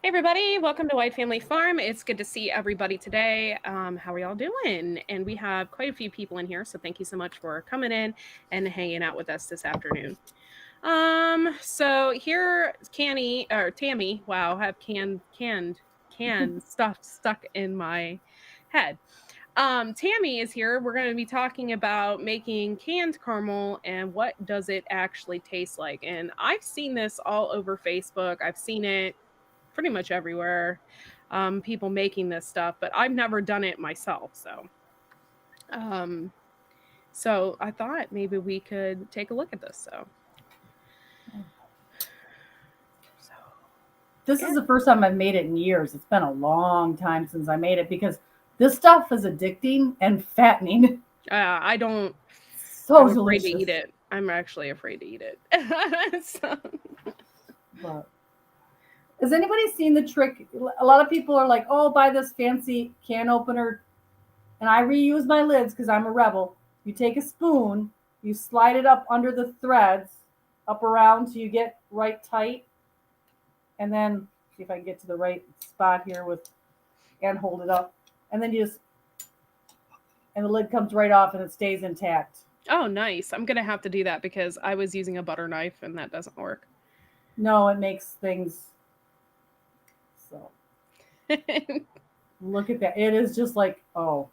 Hey everybody, welcome to White Family Farm. It's good to see everybody today. How are y'all doing? And we have quite a few people in here, so thank you so much for coming in and hanging out with us this afternoon. So here Tammy, wow, I have canned stuff stuck in my head. Tammy is here. We're going to be talking about making canned caramel and what does it actually taste like. And I've seen this all over Facebook. I've seen it pretty much everywhere, people making this stuff, but I've never done it myself. So I thought maybe we could take a look at this. This is the first time I've made it in years. It's been a long time since I made it because this stuff is addicting and fattening. I'm delicious. afraid to eat it. I'm actually afraid to eat it. But has anybody seen the trick? A lot of people are like, oh, buy this fancy can opener. And I reuse my lids because I'm a rebel. You take a spoon, you slide it up under the threads, up around so you get right tight. And then see if I can get to the right spot here and hold it up. And then and the lid comes right off and it stays intact. Oh, nice. I'm going to have to do that because I was using a butter knife and that doesn't work. No, it makes things so. Look at that. It is just like, oh.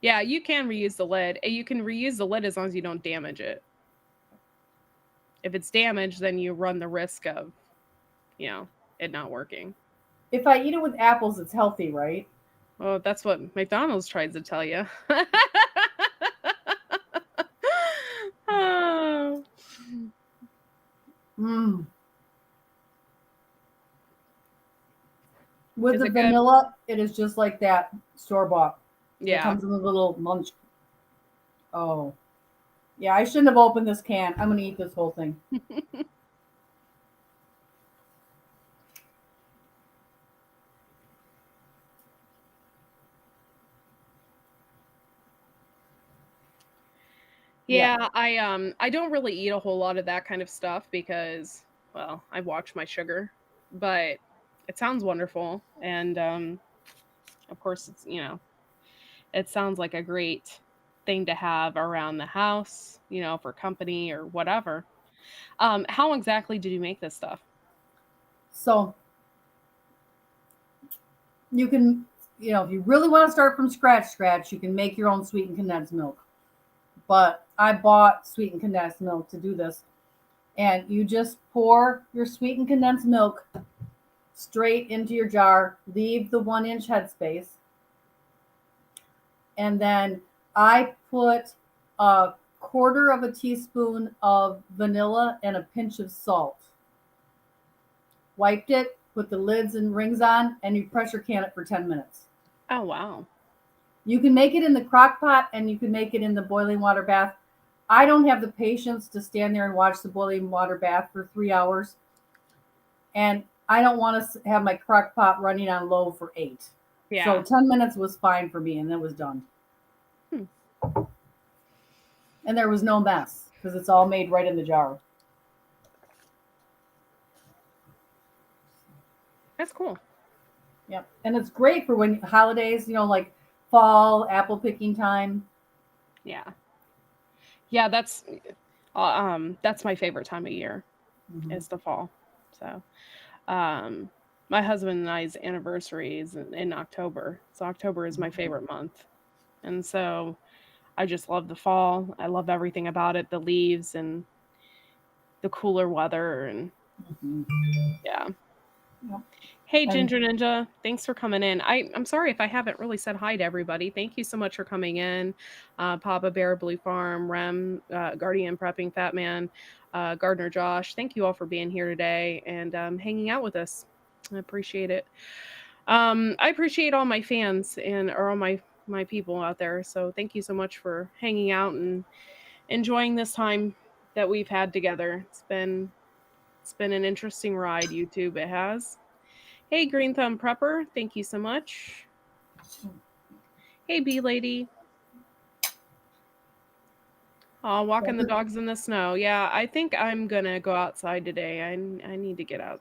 Yeah, you can reuse the lid. You can reuse the lid as long as you don't damage it. If it's damaged, then you run the risk of, it not working. If I eat it with apples, it's healthy, right? Well, that's what McDonald's tries to tell you. Oh. With the vanilla, it is just like that store-bought. Yeah. It comes in a little munch. Oh. Yeah, I shouldn't have opened this can. I'm going to eat this whole thing. Yeah, I don't really eat a whole lot of that kind of stuff because, well, I watch my sugar, but it sounds wonderful. And of course, it's, it sounds like a great thing to have around the house, for company or whatever. How exactly did you make this stuff? So you can, if you really want to start from scratch, you can make your own sweetened condensed milk. But I bought sweetened condensed milk to do this. And you just pour your sweetened condensed milk straight into your jar, leave the 1-inch headspace. And then I put a 1/4 teaspoon of vanilla and a pinch of salt. Wiped it, put the lids and rings on, and you pressure can it for 10 minutes. Oh, wow. You can make it in the crock pot and you can make it in the boiling water bath. I don't have the patience to stand there and watch the boiling water bath for 3 hours. And I don't want to have my crock pot running on low for 8. Yeah. So 10 minutes was fine for me and then it was done. And there was no mess because it's all made right in the jar. That's cool. Yep. And it's great for when holidays, like fall, apple picking time. Yeah. Yeah, that's my favorite time of year, is the fall. So, my husband and I's anniversary is in October. So October is my favorite month. And so I just love the fall. I love everything about it, the leaves and the cooler weather and yeah. Hey, And Ginger Ninja. Thanks for coming in. I'm sorry if I haven't really said hi to everybody. Thank you so much for coming in. Papa Bear, Blue Farm, Rem, Guardian Prepping, Fat Man, Gardner Josh. Thank you all for being here today and hanging out with us. I appreciate it. I appreciate all my fans and or all my people out there. So thank you so much for hanging out and enjoying this time that we've had together. It's been an interesting ride, YouTube. It has. Hey, Green Thumb Prepper, thank you so much. Hey, Bee Lady. Oh, walking the dogs in the snow. Yeah, I think I'm gonna go outside today. I need to get out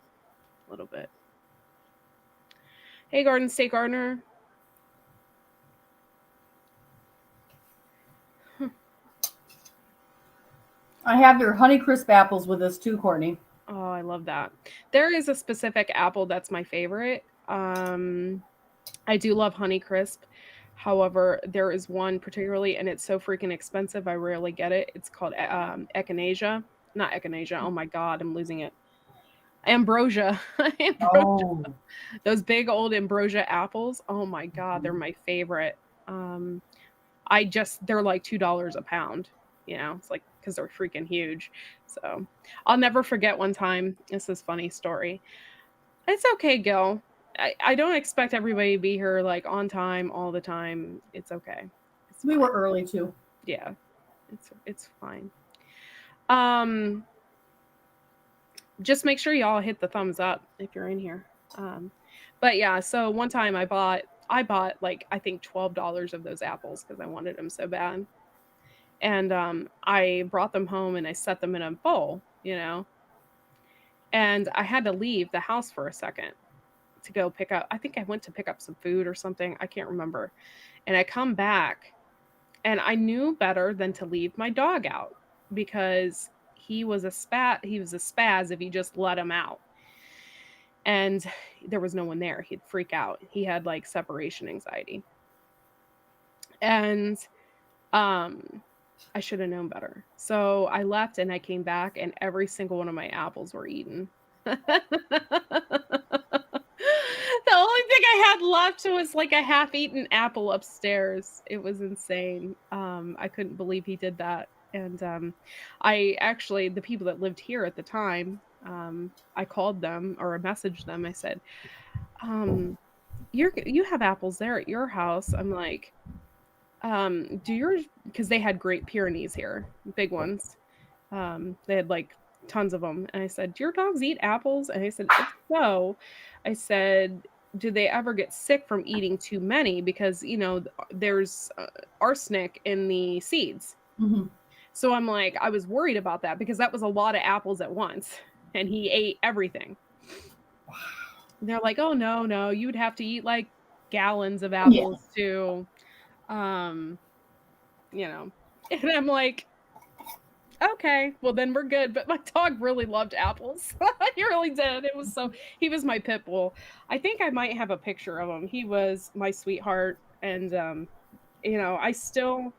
a little bit. Hey, Garden State Gardener. I have your Honeycrisp apples with us too, Courtney. Oh, I love that. There is a specific apple that's my favorite. I do love Honeycrisp. However, there is one particularly, and it's so freaking expensive. I rarely get it. It's called Echinacea. Not Echinacea. Oh my God, I'm losing it. Ambrosia. Ambrosia. Oh, Those big old ambrosia apples. Oh my God, they're my favorite. They're like $2 a pound. It's like because they're freaking huge. So I'll never forget one time. This is a funny story. It's okay, Gil. I don't expect everybody to be here like on time all the time. It's okay. It's we fine. were early too. Yeah. It's fine. Um just make sure y'all hit the thumbs up if you're in here. But yeah, so one time I bought like I think $12 of those apples because I wanted them so bad. And I brought them home and I set them in a bowl. And I had to leave the house for a second to go pick up. I think I went to pick up some food or something. I can't remember. And I come back and I knew better than to leave my dog out because he was a spaz if you just let him out. And there was no one there. He'd freak out. He had like separation anxiety. And I should have known better. So I left and I came back and every single one of my apples were eaten. The only thing I had left was like a half-eaten apple upstairs. It was insane. I couldn't believe he did that. And the people that lived here at the time, I called them or I messaged them. I said, you have apples there at your house. I'm like, do yours, because they had Great Pyrenees here, big ones. They had like tons of them. And I said, do your dogs eat apples? And I said, if so, I said, do they ever get sick from eating too many? Because, there's arsenic in the seeds. Mhm. So I'm like, I was worried about that because that was a lot of apples at once. And he ate everything. They're like, oh, no, no, you would have to eat like gallons of Yeah. apples too. Um, and I'm like, okay, well then we're good. But my dog really loved apples. He really did. He was my pit bull. I think I might have a picture of him. He was my sweetheart. And I still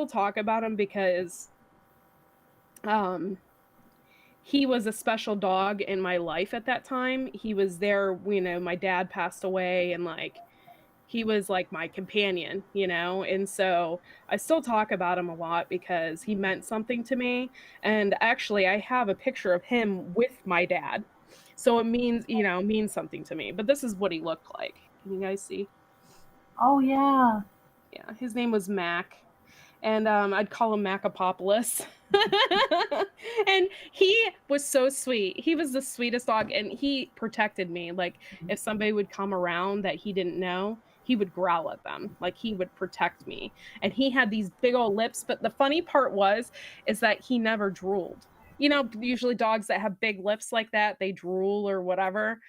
talk about him because um he was a special dog in my life at that time. He was there, my dad passed away and like he was like my companion. And so I still talk about him a lot because he meant something to me. And actually, I have a picture of him with my dad. So it means something to me. But this is what he looked like. Can you guys see? Oh yeah. Yeah, his name was Mac. And I'd call him Macapopolis. And he was so sweet. He was the sweetest dog, and he protected me. Like if somebody would come around that he didn't know, he would growl at them. Like he would protect me. And he had these big old lips. But the funny part is that he never drooled. Usually dogs that have big lips like that, they drool or whatever.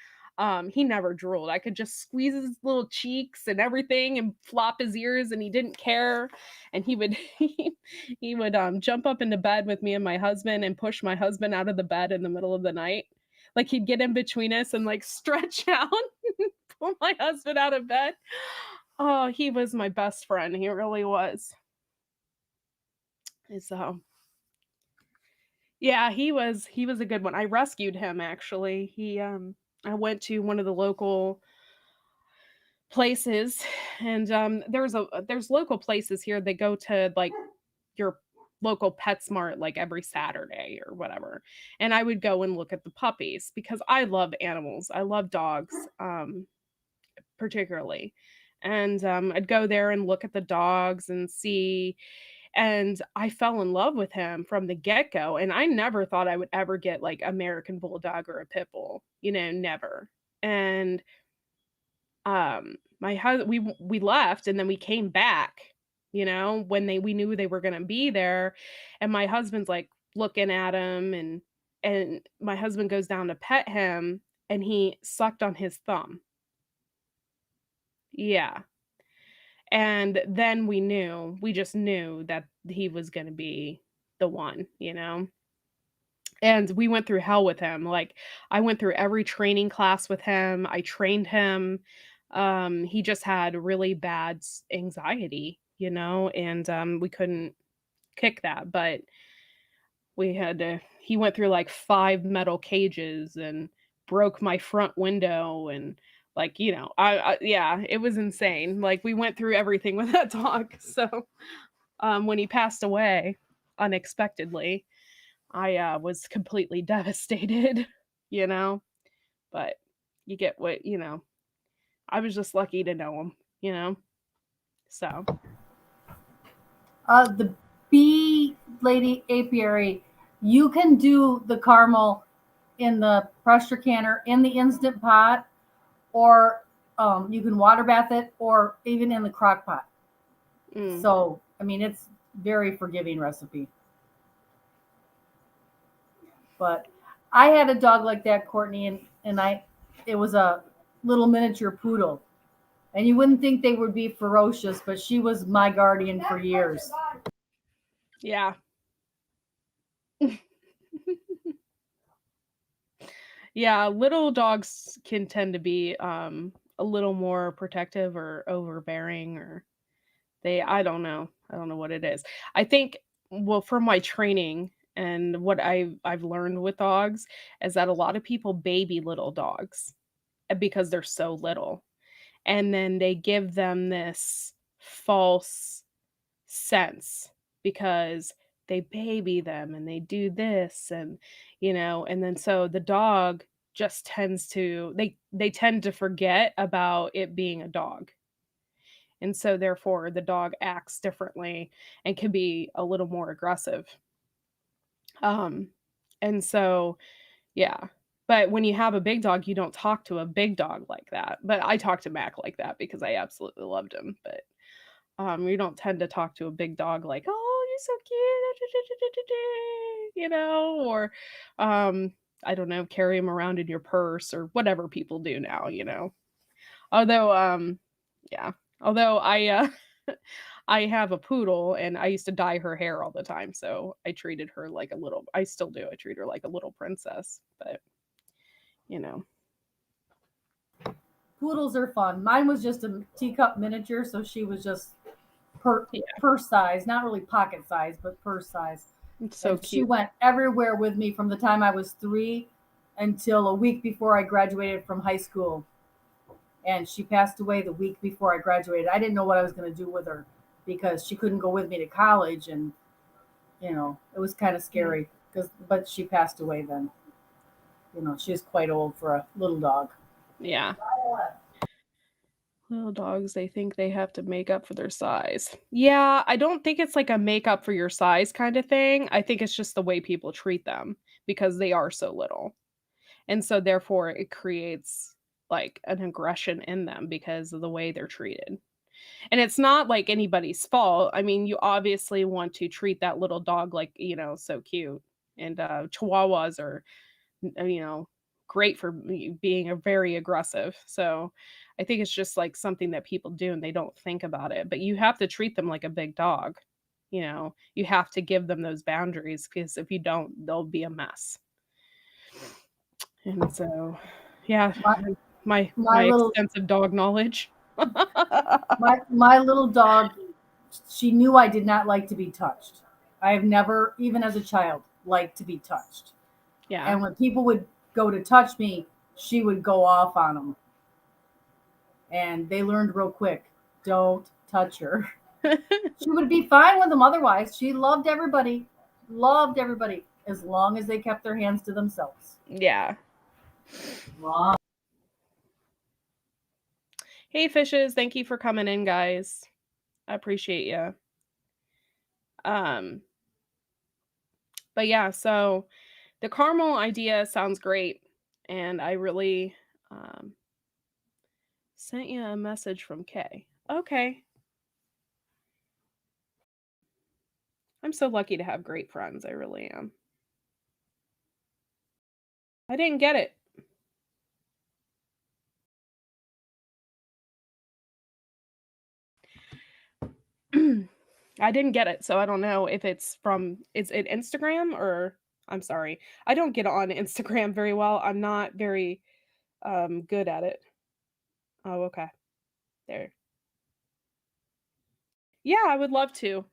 He never drooled. I could just squeeze his little cheeks and everything and flop his ears, and he didn't care. And he would he would jump up into bed with me and my husband and push my husband out of the bed in the middle of the night. Like he'd get in between us and like stretch out and pull my husband out of bed. Oh, he was my best friend. He really was. So yeah, he was a good one. I rescued him actually. I went to one of the local places, and there's local places here that go to like your local PetSmart like every Saturday or whatever. And I would go and look at the puppies because I love animals. I love dogs, particularly. And I'd go there and look at the dogs and see. And I fell in love with him from the get go. And I never thought I would ever get like American Bulldog or a Pit Bull, never. And my husband, we left and then we came back, when we knew they were gonna be there, and my husband's, like, looking at him, and my husband goes down to pet him, and he sucked on his thumb. Yeah, and then we just knew that he was gonna be the one. And we went through hell with him, like, I went through every training class with him, I trained him, he just had really bad anxiety, and we couldn't kick that, but he went through like 5 metal cages and broke my front window, and like, yeah, it was insane. Like, we went through everything with that dog. So when he passed away unexpectedly, I was completely devastated, you know, but you get what. I was just lucky to know him. So, The bee lady apiary, you can do the caramel in the pressure canner in the instant pot, or you can water bath it, or even in the crock pot. mm, So, I mean, it's very forgiving recipe. But I had a dog like that, Courtney, and it was a little miniature poodle. And you wouldn't think they would be ferocious, but she was my guardian for years. yeah. Yeah, little dogs can tend to be a little more protective or overbearing, or I don't know. I don't know what it is. I think, well, from my training and what I've learned with dogs is that a lot of people baby little dogs because they're so little. And then they give them this false sense because they baby them and they do this, and then so the dog just tends to they tend to forget about it being a dog, and so therefore the dog acts differently and can be a little more aggressive. um and so, yeah, but when you have a big dog, you don't talk to a big dog like that. But I talk to Mac like that because I absolutely loved him. But you don't tend to talk to a big dog like, "Oh, you're so cute," or, I don't know, carry him around in your purse or whatever people do now. Although, yeah, although I have a poodle and I used to dye her hair all the time, so I treated her like I still do, I treat her like a little princess, but, you know. Poodles are fun. Mine was just a teacup miniature, so she was just Yeah, purse size, not really pocket size, but purse size. it's so And she cute. went everywhere with me from the time I was 3 until a week before I graduated from high school. And she passed away the week before I graduated. I didn't know what I was going to do with her because she couldn't go with me to college, and it was kind of Yeah. scary but she passed away then. She was quite old for a little dog. Yeah. Little dogs, they think they have to make up for their size. Yeah, I don't think it's like a make up for your size kind of thing. I think it's just the way people treat them because they are so little. And so therefore it creates like an aggression in them because of the way they're treated. And it's not like anybody's fault. I mean, you obviously want to treat that little dog like, so cute. And chihuahuas are you know, great for being a very aggressive. So I think it's just like something that people do and they don't think about it. But you have to treat them like a big dog. You have to give them those boundaries because if you don't, they'll be a mess. And so, yeah, My, my my little extensive dog knowledge. my little dog, she knew I did not like to be touched. I have never, even as a child, liked to be touched. Yeah. And when people would go to touch me, she would go off on them. And they learned real quick, don't touch her. She would be fine with them otherwise. She loved everybody, as long as they kept their hands to themselves. Yeah. Wow. Hey, fishes. Thank you for coming in, guys. I appreciate you. But yeah, so the caramel idea sounds great. And I really sent you a message from Kay. Okay. I'm so lucky to have great friends. I really am. I didn't get it. I didn't get it, so I don't know if it's from is it Instagram or I'm sorry. I don't get on Instagram very well. I'm not very good at it. Oh, okay. There. Yeah, I would love to.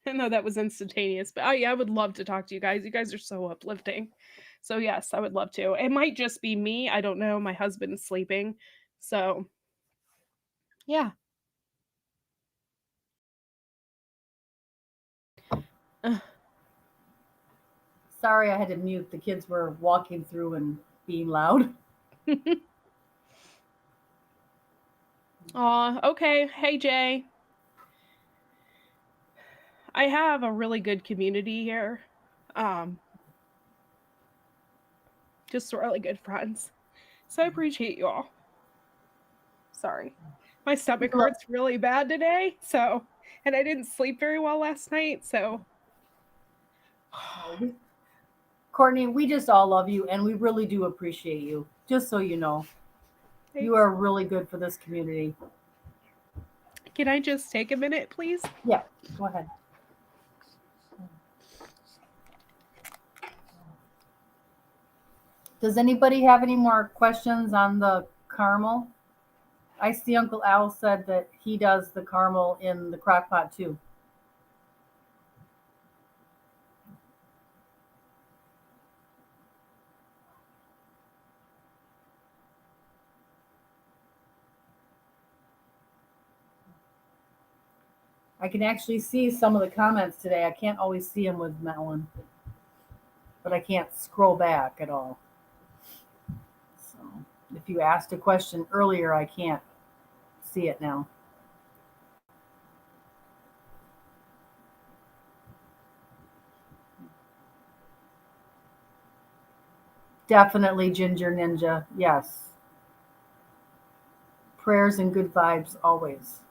I know that was instantaneous, but yeah, I would love to talk to you guys. You guys are so uplifting. So yes, I would love to. It might just be me. I don't know. My husband is sleeping. So yeah. Sorry, I had to mute. The kids were walking through and being loud. Aw, okay. Hey, Jay. I have a really good community here. Just really good friends. So I appreciate you all. Sorry. My stomach hurts really bad today, so and I didn't sleep very well last night, so Courtney, we just all love you and we really do appreciate you. Just so you know. thanks. You are really good for this community. Can I just take a minute, please? Yeah, go ahead. Does anybody have any more questions on the caramel? I see Uncle Al said that he does the caramel in the crock pot too. I can actually see some of the comments today. I can't always see them with Melon, but I can't scroll back at all. So if you asked a question earlier, I can't see it now. Definitely Ginger Ninja. Yes. Prayers and good vibes always.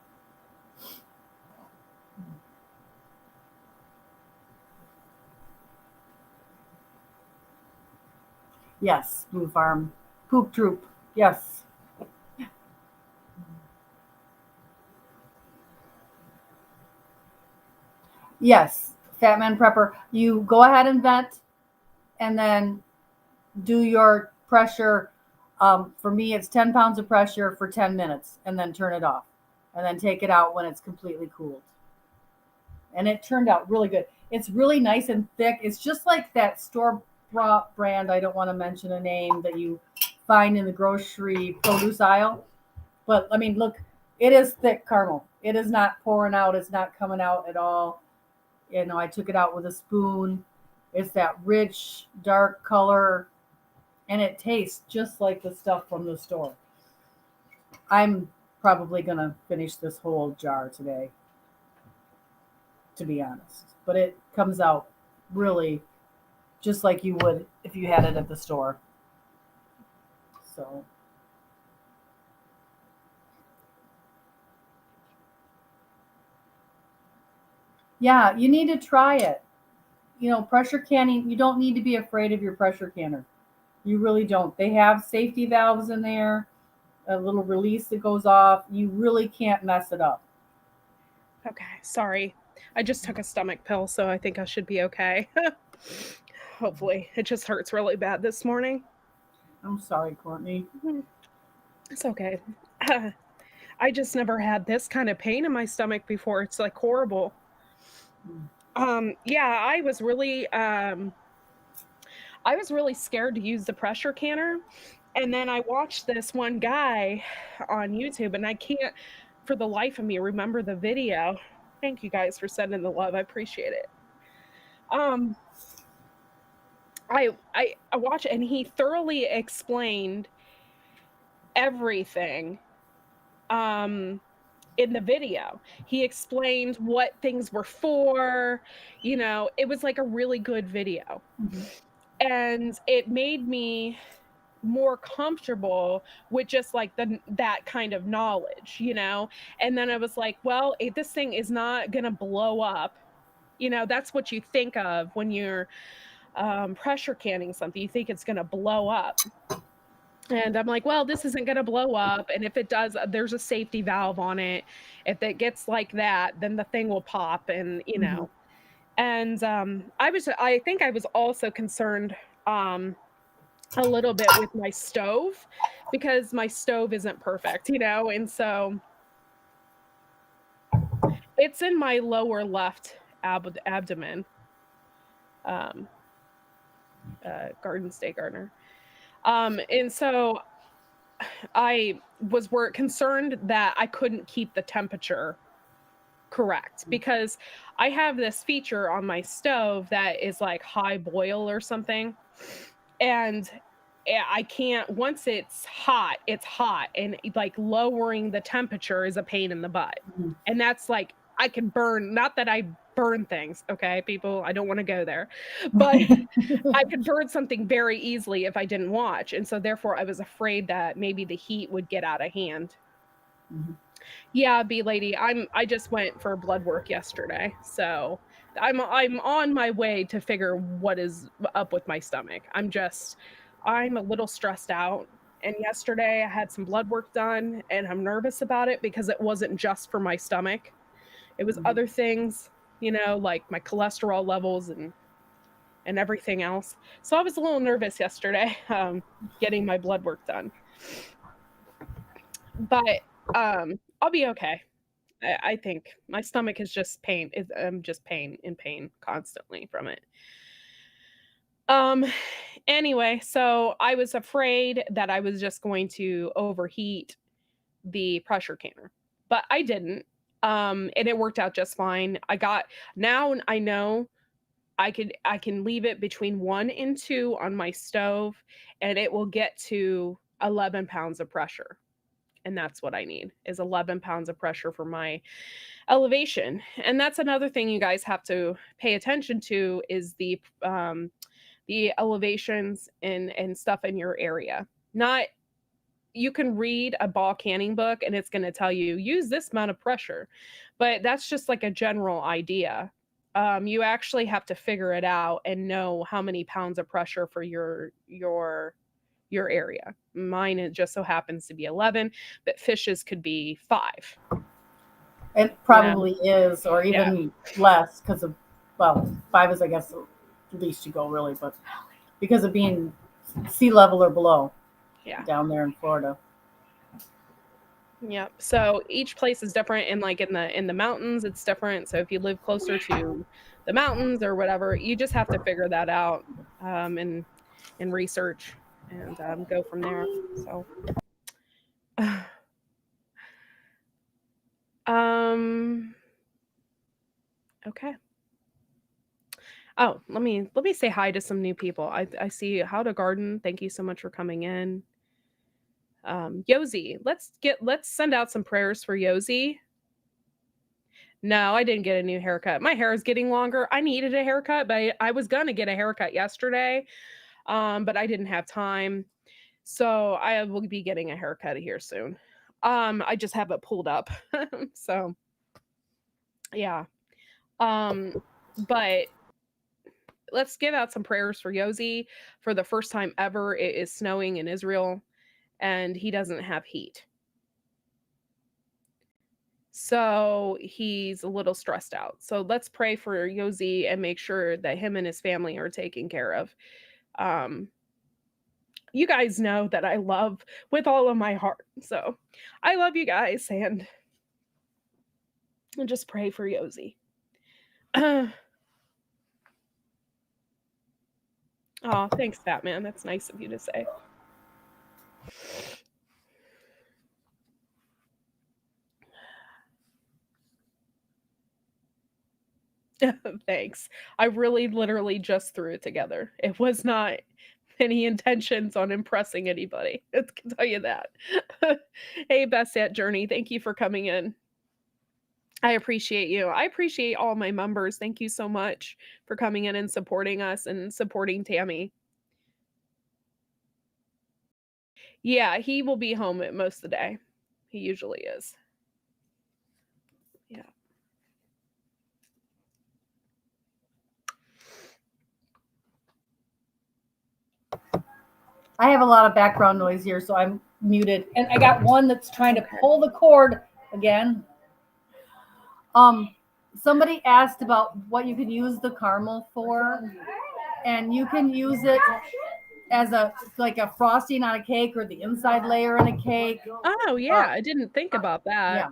Yes, Blue Farm. Poop Troop. Yes. Yes, Fat Man Prepper. You go ahead and vent and then do your pressure. For me, it's 10 pounds of pressure for 10 minutes and then turn it off and then take it out when it's completely cooled. And it turned out really good. It's really nice and thick. It's just like that store-bought brand, I don't want to mention a name, that you find in the grocery produce aisle. But I mean, look, it is thick caramel. It is not pouring out. It's not coming out at all. You know, I took it out with a spoon. It's that rich, dark color, and it tastes just like the stuff from the store. I'm probably going to finish this whole jar today, to be honest. But it comes out really just like you would if you had it at the store. So, yeah, you need to try it. You know, pressure canning, you don't need to be afraid of your pressure canner. You really don't. They have safety valves in there, a little release that goes off. You really can't mess it up. Okay, sorry. I just took a stomach pill, so I think I should be okay. Hopefully. It just hurts really bad this morning. I'm sorry, Courtney. It's okay. I just never had this kind of pain in my stomach before. It's like horrible. Yeah, I was really I was really scared to use the pressure canner. And then I watched this one guy on YouTube, and I can't for the life of me remember the video. Thank you guys for sending the love. I appreciate it. Um, I watched, and he thoroughly explained everything. In the video, he explained what things were for. It was like a really good video. Mhm. And it made me more comfortable with just like that kind of knowledge. And then I was like, well, this thing is not gonna blow up. That's what you think of when you're pressure canning something. You think it's gonna blow up. And I'm like, well, this isn't going to blow up. And if it does, there's a safety valve on it. If it gets like that, then the thing will pop. Mhm. And I think I was also concerned a little bit with my stove, because my stove isn't perfect. And so it's in my lower left abdomen. Garden State Gardener. And so I was concerned that I couldn't keep the temperature correct, because I have this feature on my stove that is like high boil or something. And I can't, once it's hot, and like lowering the temperature is a pain in the butt. Mhm. And that's like, I can burn, not that I burn things, okay, people, I don't want to go there, but I could burn something very easily if I didn't watch. And so therefore I was afraid that maybe the heat would get out of hand. Mhm. Yeah, B lady, I just went for blood work yesterday. So I'm on my way to figure what is up with my stomach. I'm a little stressed out. And yesterday I had some blood work done, and I'm nervous about it because it wasn't just for my stomach. It was Mhm. other things, like my cholesterol levels and everything else. So I was a little nervous yesterday, getting my blood work done. But I'll be okay. I think my stomach is just pain. I'm just pain constantly from it. Um. Anyway, so I was afraid that I was just going to overheat the pressure canner, but I didn't. And it worked out just fine. Now I know I can leave it between 1 and 2 on my stove, and it will get to 11 pounds of pressure. And that's what I need, is 11 pounds of pressure for my elevation. And that's another thing you guys have to pay attention to, is the elevations and stuff in your area. Not You can read a ball canning book and it's going to tell you use this amount of pressure, but that's just like a general idea. You actually have to figure it out and know how many pounds of pressure for your area. Mine, it just so happens to be 11, but fishes could be 5. It You know, probably is, or yeah, even less, because of, well, 5 is, I guess, the least you go, really, but because of being sea level or below yeah. down there in Florida. Yeah. So each place is different, and like in the mountains it's different. So if you live closer to the mountains or whatever, you just have to figure that out, and research, and go from there. So um okay. Oh, let me say hi to some new people. I see How to Garden. Thank you so much for coming in. Yosi, let's send out some prayers for Yosi. No, I didn't get a new haircut. My hair is getting longer. I needed a haircut, but I was gonna get a haircut yesterday, but I didn't have time. So I will be getting a haircut here soon. I just have it pulled up. So yeah. But let's give out some prayers for Yosi. For the first time ever, it is snowing in Israel, and he doesn't have heat. So he's a little stressed out. So let's pray for Yosi and make sure that him and his family are taken care of. Um, you guys know that I love with all of my heart. So I love you guys, and just pray for Yosi. Oh, thanks, Batman. That's nice of you to say. Thanks. I really literally just threw it together. It was not any intentions on impressing anybody. I can tell you that. Hey, Best at Journey, thank you for coming in. I appreciate you. I appreciate all my members. Thank you so much for coming in and supporting us and supporting Tammy. Yeah, he will be home at most of the day. He usually is. Yeah. I have a lot of background noise here, so I'm muted. And I got one that's trying to pull the cord again. Somebody asked about what you can use the caramel for, and you can use it as a like a frosting on a cake or the inside layer in a cake. Oh, yeah, I didn't think about that. Yeah,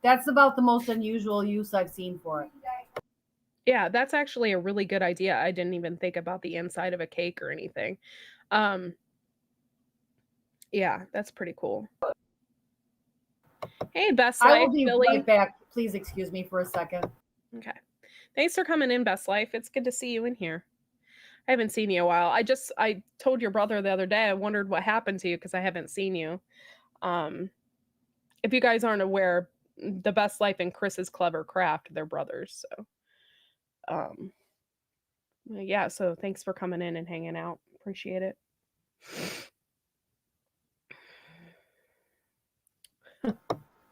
that's about the most unusual use I've seen for it. Yeah, that's actually a really good idea. I didn't even think about the inside of a cake or anything. Um, yeah, that's pretty cool. Hey, Best I will Life, be Billy. right back. Please excuse me for a second. Okay. Thanks for coming in, Best Life. It's good to see you in here. I haven't seen you in a while. I told your brother the other day, I wondered what happened to you because I haven't seen you. Um, if you guys aren't aware, the Best Life and Chris's Clever Craft, they're brothers. So, um, yeah, so thanks for coming in and hanging out. Appreciate it.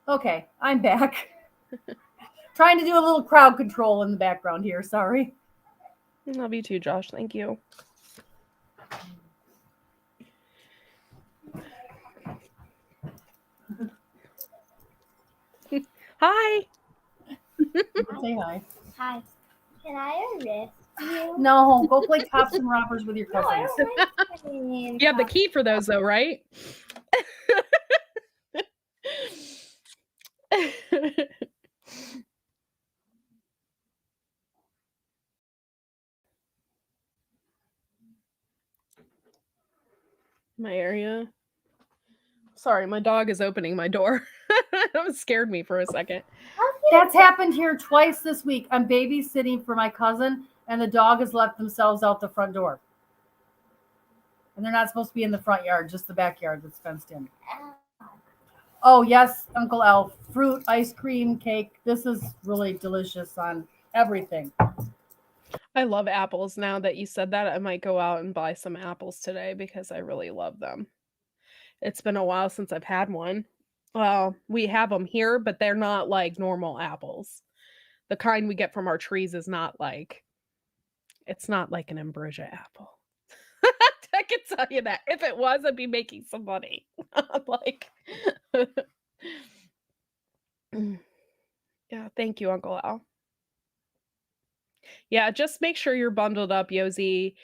Okay, I'm back. Trying to do a little crowd control in the background here. Sorry. Love you too, Josh. Thank you. Hi. Say hi. Hi. Can I arrest you? No, go play tops and rompers with your No, I cousins. don't like playing You have the top- key for those, though, right? My area. Sorry, my dog is opening my door. That scared me for a second. That's happened here twice this week. I'm babysitting for my cousin, and the dog has left themselves out the front door. And they're not supposed to be in the front yard, just the backyard that's fenced in. Oh, yes, Uncle Al. Fruit, ice cream, cake. This is really delicious on everything. I love apples. Now that you said that, I might go out and buy some apples today because I really love them. It's been a while since I've had one. Well, we have them here, but they're not like normal apples. The kind we get from our trees is not like it's not like an ambrosia apple. I can tell you that. If it was, I'd be making some money. Like yeah, thank you, Uncle Al. Yeah, just make sure you're bundled up, Yosi,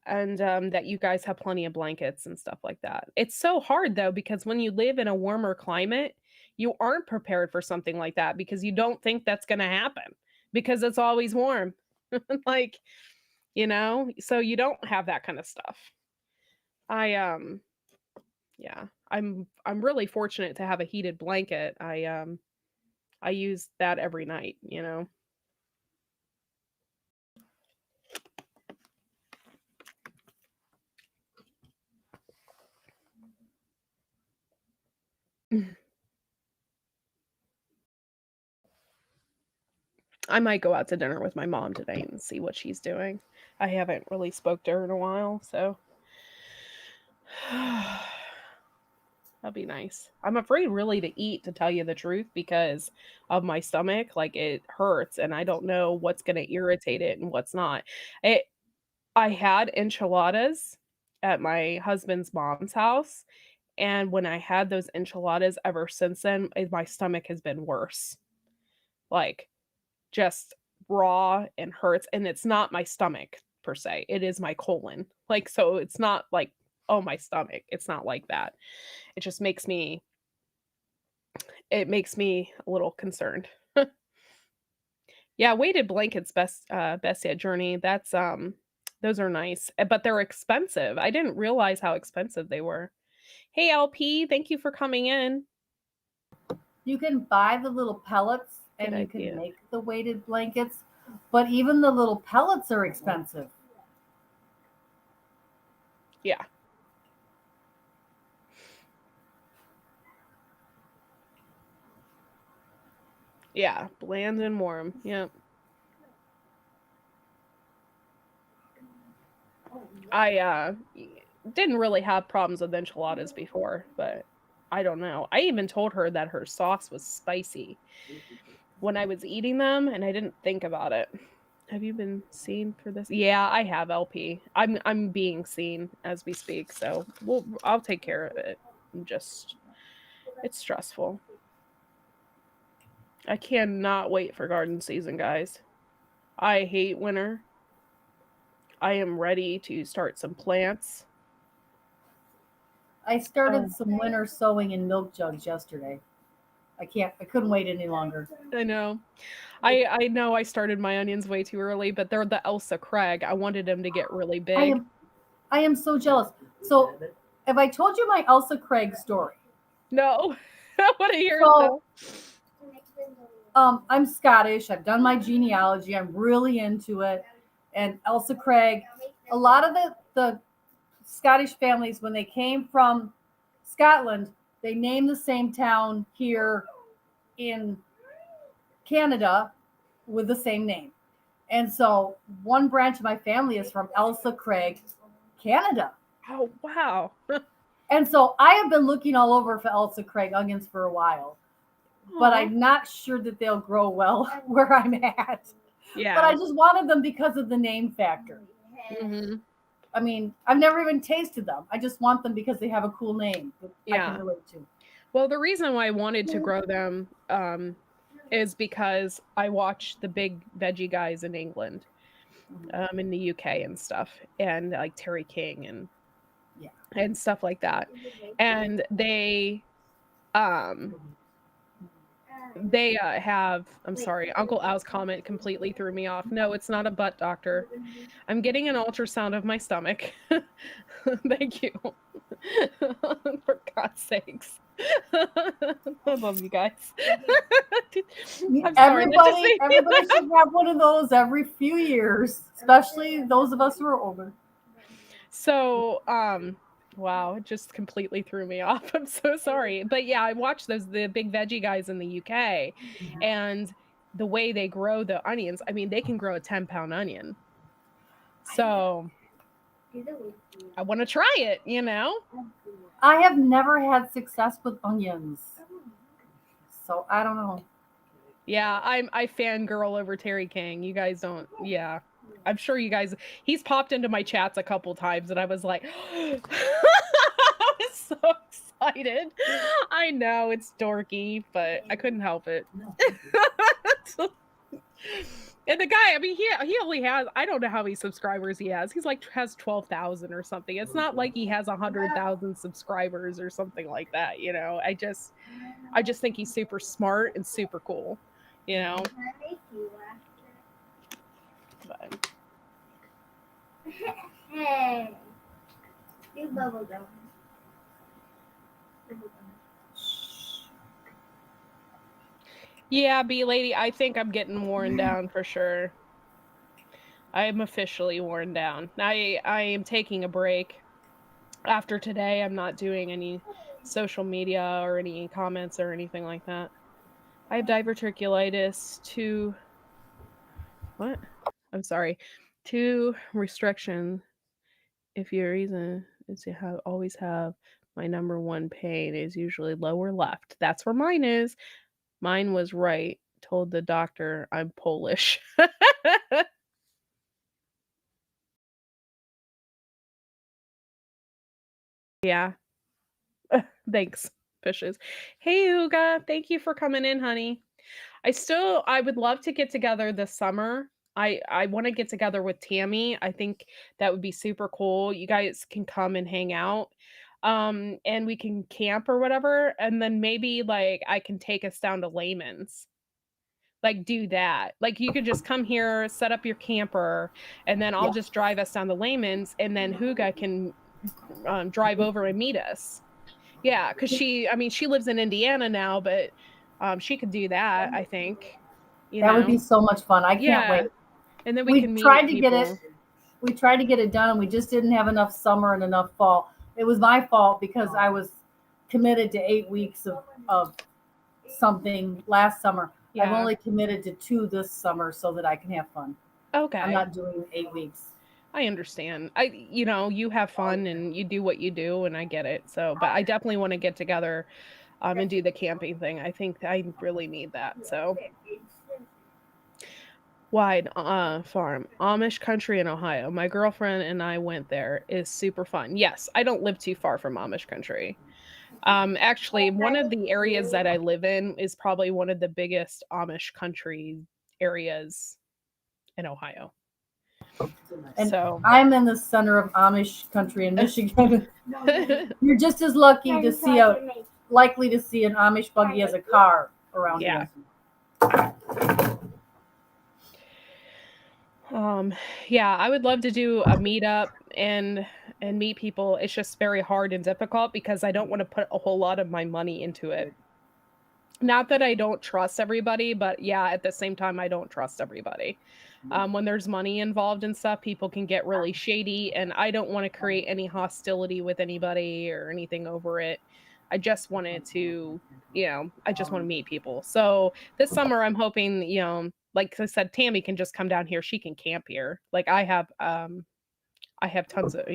and that you guys have plenty of blankets and stuff like that. It's so hard though, because when you live in a warmer climate, you aren't prepared for something like that because you don't think that's going to happen because it's always warm. Like, so you don't have that kind of stuff. I yeah, I'm really fortunate to have a heated blanket. I use that every night. I might go out to dinner with my mom today and see what she's doing. I haven't really spoke to her in a while, so that'd be nice. I'm afraid really to eat, to tell you the truth, because of my stomach. Like it hurts, and I don't know what's going to irritate it and what's not. It, I had enchiladas at my husband's mom's house, and when I had those enchiladas ever since then, my stomach has been worse. Like just raw and hurts, and it's not my stomach per se, it is my colon. Like, so it's not like, "Oh, my stomach." It's not like that. It just makes me a little concerned. Yeah, weighted blankets, best at Journey, Those are nice, but they're expensive. I didn't realize how expensive they were. Hey, LP, thank you for coming in. You can buy the little pellets Good and you can idea. make the weighted blankets, but even the little pellets are expensive. Yeah. Yeah, bland and warm. Yep. I didn't really have problems with enchiladas before, but I don't know. I even told her that her sauce was spicy when I was eating them, and I didn't think about it. Have you been seen for this? Yeah, I have, LP. I'm being seen as we speak, so I'll take care of it. It's stressful. I cannot wait for garden season, guys. I hate winter. I am ready to start some plants. I started some winter sowing in milk jugs yesterday. I couldn't wait any longer. I know. I know I started my onions way too early, but they're the Elsa Craig. I wanted them to get really big. I am so jealous. So, have I told you my Elsa Craig story? No. I want to hear it though. I'm Scottish. I've done my genealogy. I'm really into it. And Elsa Craig, a lot of the Scottish families, when they came from Scotland, they named the same town here in Canada with the same name. And so one branch of my family is from Elsa Craig, Canada. Oh, wow. And so I have been looking all over for Elsa Craig onions for a while, but I'm not sure that they'll grow well where I'm at. Yeah. But I just wanted them because of the name factor. Mm-hmm. I mean, I've never even tasted them. I just want them because they have a cool name that I can relate to. Well, the reason why I wanted to grow them is because I watch the big veggie guys in England, in the UK and stuff, and like Terry King and stuff like that. And they have, I'm sorry, Uncle Al's comment completely threw me off. No, it's not a butt doctor. I'm getting an ultrasound of my stomach. Thank you. For God's sakes. I love you guys. Everybody should have one of those every few years, especially those of us who are older. So, wow, it just completely threw me off. I'm so sorry. But yeah, I watched the big veggie guys in the UK, and the way they grow the onions, I mean, they can grow a 10-pound onion. So I want to try it, you know? I have never had success with onions. So I don't know. Yeah, I fangirl over Terry King. You guys don't, yeah. I'm sure you guys, he's popped into my chats a couple times and I was like, I was so excited. I know it's dorky, but I couldn't help it. And the guy, I mean, he only has, I don't know how many subscribers he has. He's like has 12,000 or something. It's not like he has 100,000 subscribers or something like that, you know. I just think he's super smart and super cool, you know. But. Hey, do bubble gum. Yeah, B lady, I think I'm getting worn down for sure. I am officially worn down. I am taking a break. After today, I'm not doing any social media or any comments or anything like that. I have diverticulitis, 2 restriction. If your reason is to always have my number one pain is usually lower left. That's where mine is. Mine was right. Told the doctor I'm Polish. Yeah. Thanks, fishes. Hey, Uga. Thank you for coming in, honey. I would love to get together this summer. I want to get together with Tammy. I think that would be super cool. You guys can come and hang out. And we can camp or whatever, and then maybe like I can take us down to Layman's. like do that. Like you could just come here, set up your camper, and then I'll just drive us down to Layman's, and then Huga can drive over and meet us. Yeah, because she lives in Indiana now, but she could do that, I think. That would be so much fun. I can't wait. And then we We can meet tried to people. get it. We tried to get it done, and we just didn't have enough summer and enough fall. It was my fault because I was committed to 8 weeks of something last summer. Yeah. I've only committed to 2 this summer so that I can have fun. Okay. I'm not doing 8 weeks. I understand. You have fun and you do what you do, and I get it. So, but I definitely want to get together and do the camping thing. I think I really need that. So, Wide Farm, Amish country in Ohio. My girlfriend and I went there. It's super fun. Yes, I don't live too far from Amish country. Actually, one of the areas that I live in is probably one of the biggest Amish country areas in Ohio. And so I'm in the center of Amish country in Michigan. You're just as lucky to see likely to see an Amish buggy as a car around here. Yeah, I would love to do a meetup and meet people. It's just very hard and difficult because I don't want to put a whole lot of my money into it. Not that I don't trust everybody, but yeah, at the same time, I don't trust everybody. When there's money involved and stuff, people can get really shady, and I don't want to create any hostility with anybody or anything over it. I just wanted to, I just want to meet people. So this summer, I'm hoping, like I said, Tammy can just come down here. She can camp here. Like I have tons of,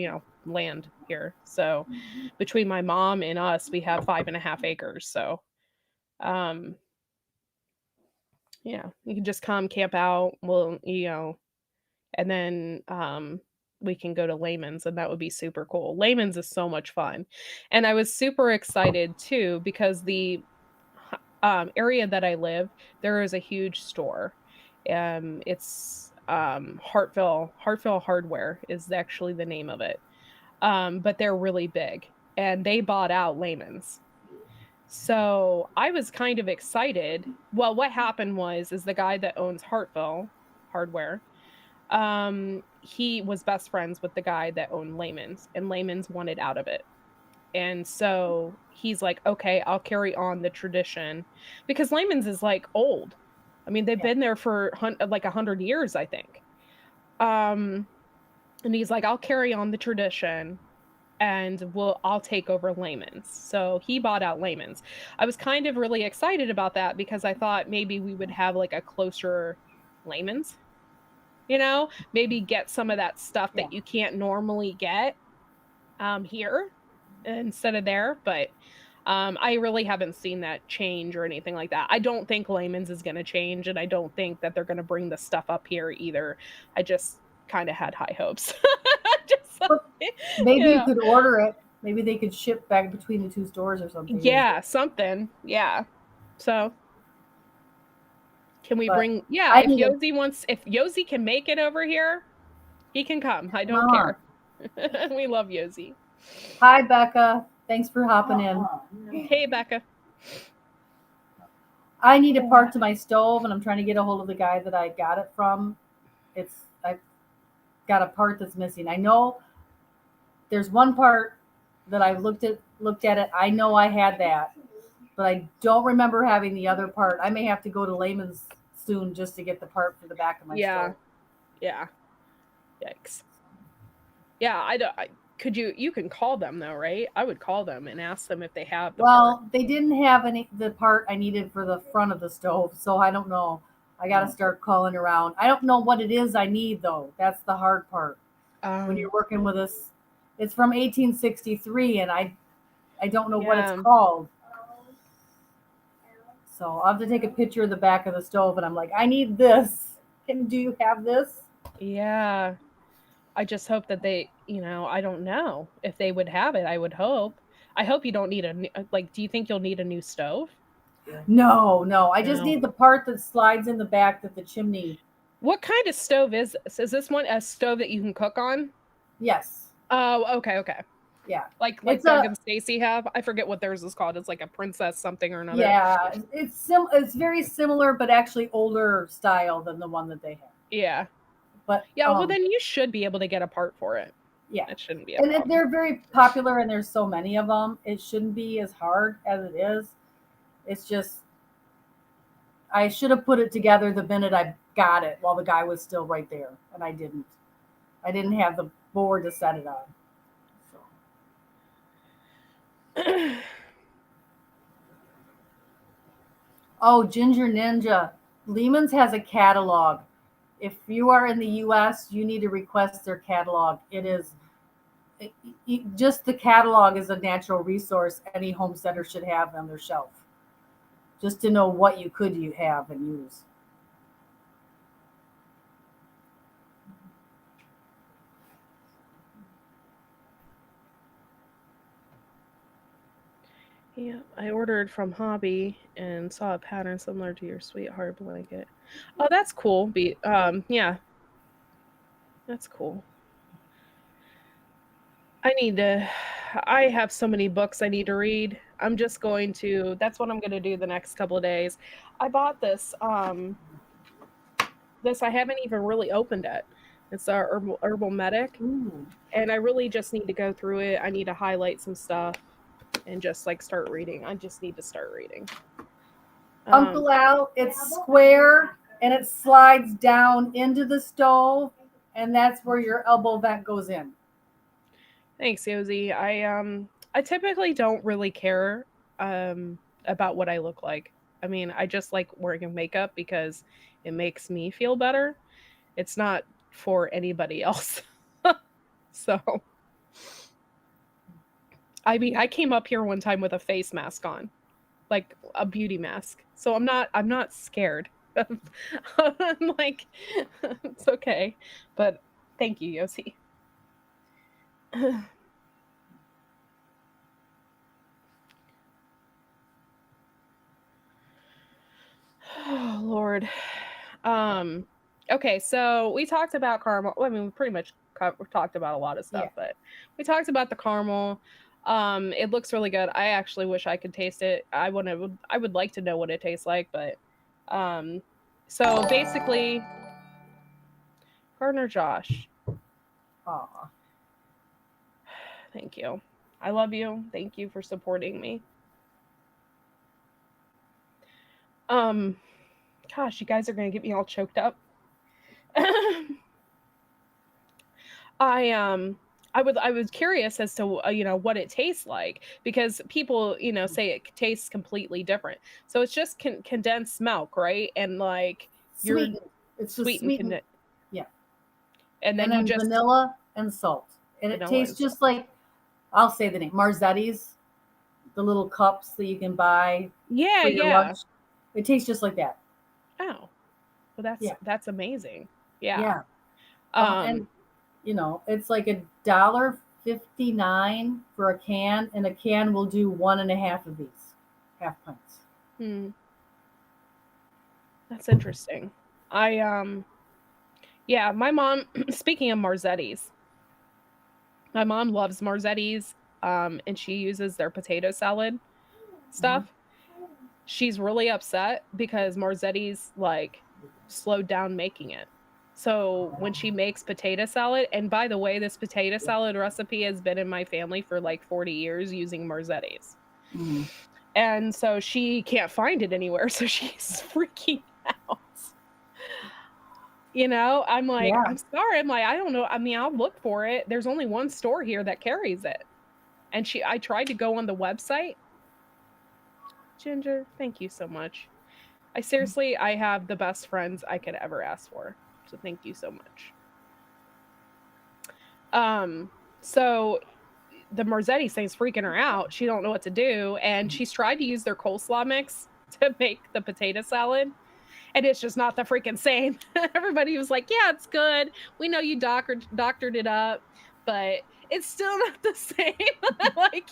land here. So between my mom and us, we have 5.5 acres. So, yeah, you can just come camp out. Well, and then we can go to Layman's, and that would be super cool. Layman's is so much fun. And I was super excited too because the area that I live, there is a huge store. It's Hartville Hardware is actually the name of it. But they're really big, and they bought out Layman's. So I was kind of excited. Well, what happened is the guy that owns Hartville Hardware, he was best friends with the guy that owned Layman's, and Layman's wanted out of it. And so he's like, okay, I'll carry on the tradition because Layman's is like old. I mean, they've been there for like 100 years, I think. And he's like, I'll carry on the tradition and I'll take over Layman's. So he bought out Layman's. I was kind of really excited about that because I thought maybe we would have like a closer Layman's, maybe get some of that stuff that you can't normally get here instead of there. But I really haven't seen that change or anything like that. I don't think Layman's is going to change, and I don't think that they're going to bring the stuff up here either. I just kind of had high hopes. Maybe you could order it. Maybe they could ship back between the 2 stores or something. Yeah, something. Yeah. So can we bring? Yeah, if Yosi can make it over here, he can come. I don't care. We love Yosi. Hi, Becca. Thanks for hopping in. Hey, Becca. I need a part to my stove, and I'm trying to get a hold of the guy that I got it from. I've got a part that's missing. I know there's one part that I looked at it. I know I had that, but I don't remember having the other part. I may have to go to Layman's soon just to get the part for the back of my stove. Yeah. Yikes. Yeah, you can call them though, right? I would call them and ask them if they have the part. They didn't have the part I needed for the front of the stove, so I don't know. I got to start calling around. I don't know what it is I need though. That's the hard part. When you're working with us, it's from 1863, and I don't know what it's called. So I'll have to take a picture of the back of the stove, and I'm like, I need this. Do you have this? Yeah. I just hope that they, I don't know if they would have it. I would hope. I hope you don't need do you think you'll need a new stove? No. I just need the part that slides in the back that the chimney. What kind of stove is this? Is this one a stove that you can cook on? Yes. Oh, okay. Yeah. Like It's Doug a and Stacy have. I forget what theirs is called. It's like a princess something or another. yeah. It's very similar, but actually older style than the one that they have. Yeah. But Yeah. Well, then you should be able to get a part for it. yeah, It shouldn't be a and problem. they're very popular, and there's so many of them. It shouldn't be as hard as it is. It's just I should have put it together the minute I got it while the guy was still right there, and I didn't. I didn't have the board to set it on. So. Oh, Ginger Ninja. Lehman's has a catalog. If you are in the US, you need to request their catalog. Just the catalog is a natural resource any homesteader should have on their shelf. Just to know what you could have and use. Yeah, I ordered from Hobby and saw a pattern similar to your sweetheart blanket. Oh, that's cool. Yeah, that's cool. I have so many books I need to read. That's what I'm going to do the next couple of days. I bought this I haven't even really opened it. It's our herbal medic. Ooh. And I really just need to go through it. I need to highlight some stuff and just like start reading. I just need to start reading. Uncle Al, it's square and it slides down into the stove, and that's where your elbow vent goes in. Thanks, Yosi. I typically don't really care about what I look like. I mean, I just like wearing makeup because it makes me feel better. It's not for anybody else. So I mean, I came up here one time with a face mask on, like a beauty mask. So I'm not scared. I'm like, it's okay. But thank you, Yosi. Oh, Lord. Okay, so we talked about caramel. Well, I mean, we pretty much talked about a lot of stuff, but we talked about the caramel. It looks really good. I actually wish I could taste it. I would like to know what it tastes like, but so basically, Gardner Josh. Aw. Thank you. I love you. Thank you for supporting me. Gosh, you guys are gonna get me all choked up. I was curious as to what it tastes like, because people say it tastes completely different. So it's just condensed milk, right? And like Sweetened. It's just sweetened. Yeah. And then you just vanilla and salt, and it tastes just like, I'll say the name, Marzetti's, the little cups that you can buy. Yeah, for your lunch. It tastes just like that. Oh, well, that's amazing. Yeah. Yeah. And it's like $1.59 for a can, and a can will do 1.5 of these half pints. That's interesting. Yeah, my mom, speaking of Marzetti's, my mom loves Marzetti's, and she uses their potato salad stuff. Mm-hmm. She's really upset because Marzetti's like slowed down making it. So when she makes potato salad, and by the way, this potato salad recipe has been in my family for like 40 years using Marzetti's. Mm-hmm. And so she can't find it anywhere. So she's freaking out. I'm like, I'm sorry. I'm like, I don't know. I mean, I'll look for it. There's only one store here that carries it. And I tried to go on the website. Ginger, thank you so much. I have the best friends I could ever ask for. So thank you so much. So the Marzetti thing's freaking her out. She don't know what to do. And she's tried to use their coleslaw mix to make the potato salad. And it's just not the freaking same. Everybody was like, yeah, it's good. We know you doctored it up, but it's still not the same. Like,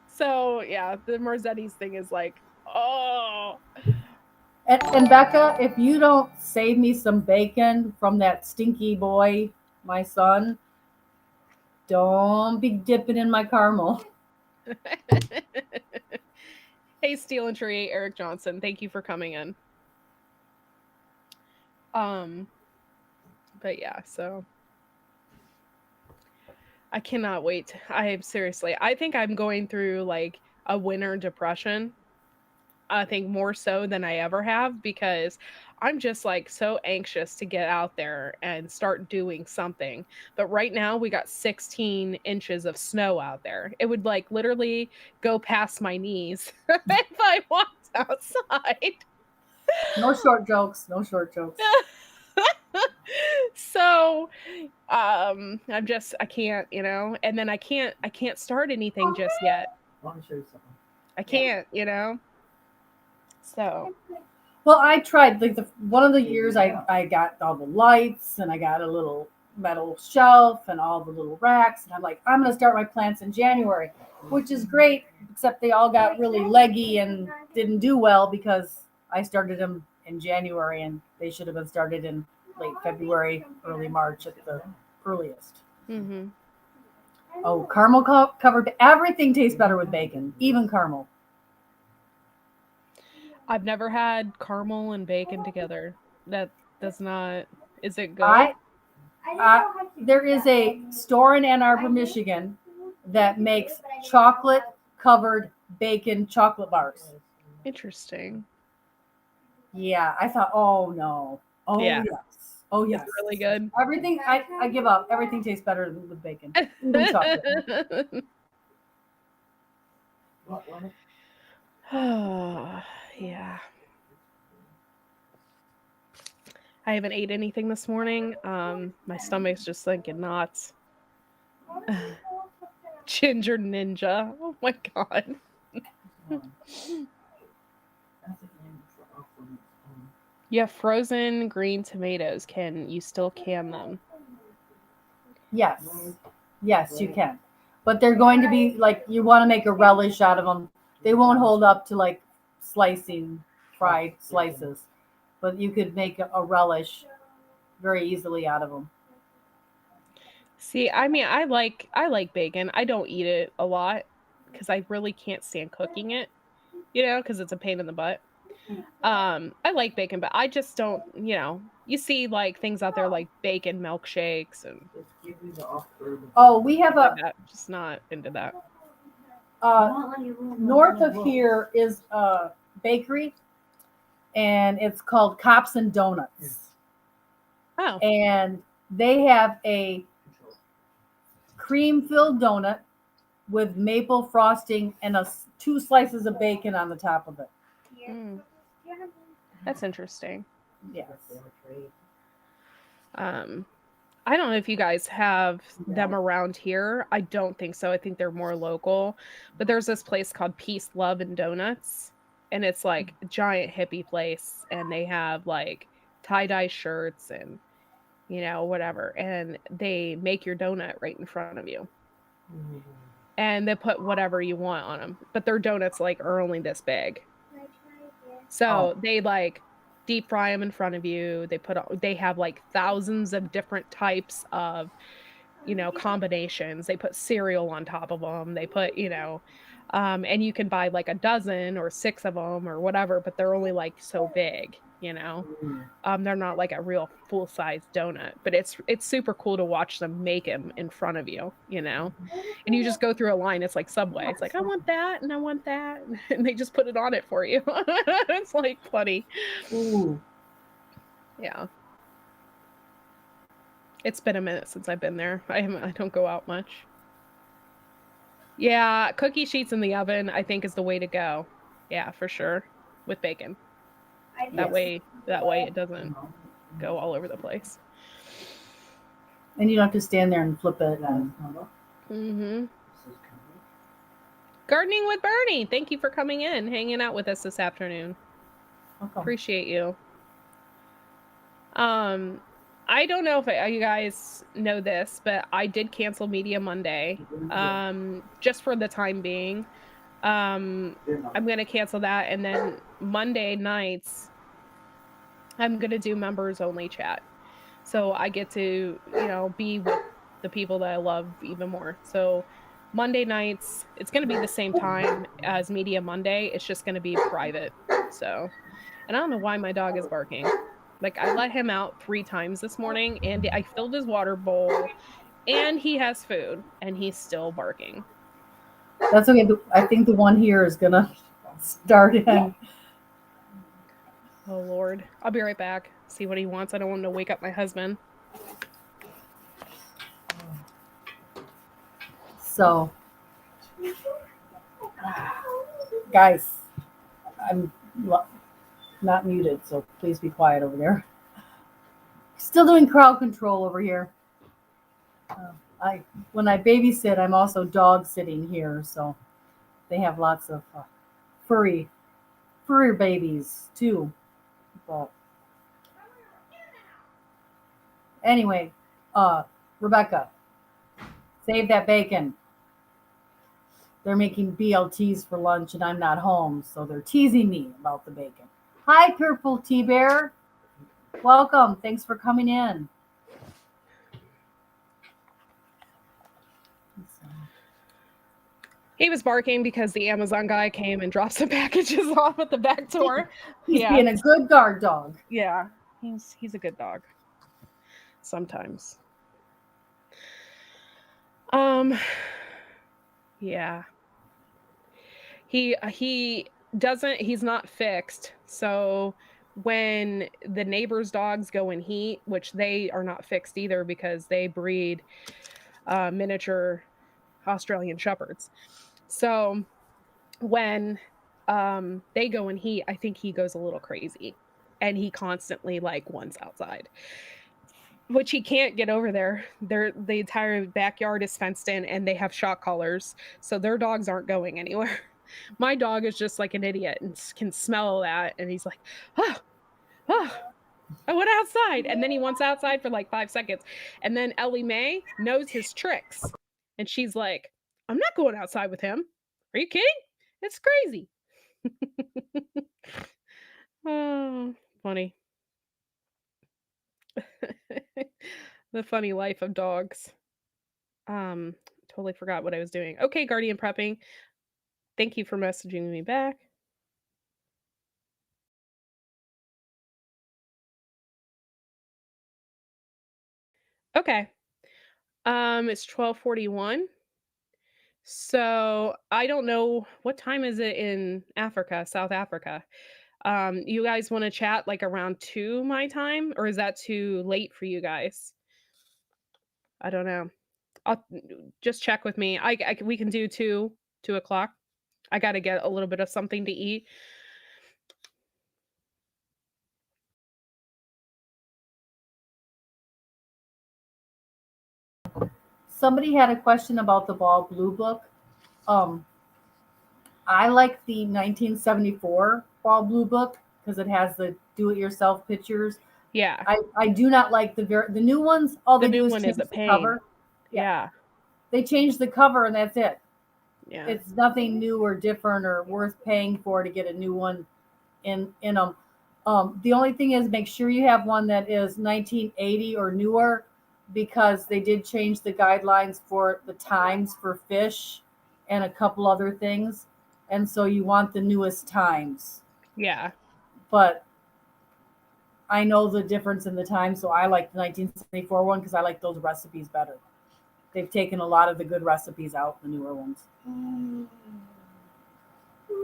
So, yeah, the Marzetti's thing is like, oh. And Becca, if you don't save me some bacon from that stinky boy, my son, Don't be dipping in my caramel. Hey, Steel and Tree, Eric Johnson, thank you for coming in. But yeah, so I cannot wait. I think I'm going through like a winter depression. I think more so than I ever have because I'm just like so anxious to get out there and start doing something. But right now we got 16 inches of snow out there. It would like literally go past my knees if I walked outside. No short jokes. No short jokes. So I can't, and then I can't start anything just yet. I want to show you something. I can't, So Well, I tried like one of the years I got all the lights and I got a little metal shelf and all the little racks and I'm like I'm gonna start my plants in January, which is great, except they all got really leggy and didn't do well because I started them in January and they should have been started in late February, early March at the earliest. mm-hmm. Oh, caramel covered everything tastes better with bacon, even caramel. I've never had caramel and bacon together. That does not. Is it good? There is a store in Ann Arbor, Michigan, that makes chocolate covered bacon chocolate bars. Interesting. Yeah, I thought, oh no, oh Yeah. yes, oh yes, It's really good. Everything I give up. Everything tastes better with bacon, even chocolate. Yeah. I haven't ate anything this morning. My stomach's just thinking knots. Ginger Ninja. Oh my god. You have frozen green tomatoes. Can you still can them? Yes, yes, you can, but they're going to be like you want to make a relish out of them. They won't hold up to like slicing fried slices, but you could make a relish very easily out of them. See, I mean, I like bacon. I don't eat it a lot because I really can't stand cooking it, because it's a pain in the butt. I like bacon, but I just don't, you see like things out there like bacon milkshakes and Oh, we have just not into that. North of here is a bakery, and it's called Cops and Donuts. Oh. And they have a cream-filled donut with maple frosting and 2 slices of bacon on the top of it. Mm. That's interesting. Yes. I don't know if you guys have them around here. I don't think so. I think they're more local. But there's this place called Peace, Love, and Donuts. And it's like a giant hippie place. And they have like tie-dye shirts and, whatever. And they make your donut right in front of you. Mm-hmm. And they put whatever you want on them. But their donuts like are only this big. So they like deep fry them in front of you. They have like thousands of different types of, combinations. They put cereal on top of them. They put, and you can buy like a dozen or 6 of them or whatever, but they're only like so big, they're not like a real full size donut, but it's super cool to watch them make them in front of you, and you just go through a line. It's like Subway. It's like, I want that and I want that. And they just put it on it for you. It's like funny. Ooh. Yeah. It's been a minute since I've been there. I don't go out much. Yeah, cookie sheets in the oven, I think, is the way to go. Yeah, for sure. With bacon. That way it doesn't go all over the place. And you don't have to stand there and flip it. Mm-hmm. Gardening with Bernie. Thank you for coming in, hanging out with us this afternoon. Okay. Appreciate you. I don't know if you guys know this, but I did cancel Media Monday, just for the time being. I'm going to cancel that. And then Monday nights, I'm going to do members only chat. So I get to, be with the people that I love even more. So Monday nights, it's going to be the same time as Media Monday. It's just going to be private. So, and I don't know why my dog is barking. Like, I let him out 3 times this morning and I filled his water bowl and he has food and he's still barking. That's okay. I think the one here is gonna start in. Oh Lord. I'll be right back. See what he wants. I don't want him to wake up my husband. So, guys, I'm not muted, so please be quiet over there. Still doing crowd control over here. When I babysit, I'm also dog sitting here, so they have lots of furry babies too. But anyway, Rebecca, save that bacon. They're making BLTs for lunch and I'm not home, so they're teasing me about the bacon. Hi, Purple Tea Bear. Welcome. Thanks for coming in. He was barking because the Amazon guy came and dropped some packages off at the back door. He's being a good guard dog. Yeah, he's a good dog. Sometimes. Yeah. He's not fixed. So when the neighbors' dogs go in heat, which they are not fixed either because they breed miniature Australian Shepherds. So when they go in heat, I think he goes a little crazy and he constantly wants outside, which he can't get over there. The entire backyard is fenced in and they have shock collars, so their dogs aren't going anywhere. My dog is just like an idiot and can smell that, and he's like, I went outside, and then he wants outside for 5 seconds, and then Ellie Mae knows his tricks, and she's like, I'm not going outside with him. Are you kidding? It's crazy. Oh, funny. The funny life of dogs. Totally forgot what I was doing. Okay, Guardian prepping. Thank you for messaging me back. Okay. It's 12:41. So I don't know what time is it in Africa, South Africa. You guys want to chat around 2 my time, or is that too late for you guys? I don't know. I'll just check with me. We can do 2 o'clock. I got to get a little bit of something to eat. Somebody had a question about the Ball Blue book. I like the 1974 Ball Blue book because it has the do-it-yourself pictures. Yeah. I do not like the new ones. All they do is change the cover. Yeah. They change the cover and that's it. Yeah. It's nothing new or different or worth paying for to get a new one in them. The only thing is make sure you have one that is 1980 or newer, because they did change the guidelines for the times for fish and a couple other things. And so you want the newest times. Yeah. But I know the difference in the time, so I like the 1974 one because I like those recipes better. They've taken a lot of the good recipes out, the newer ones.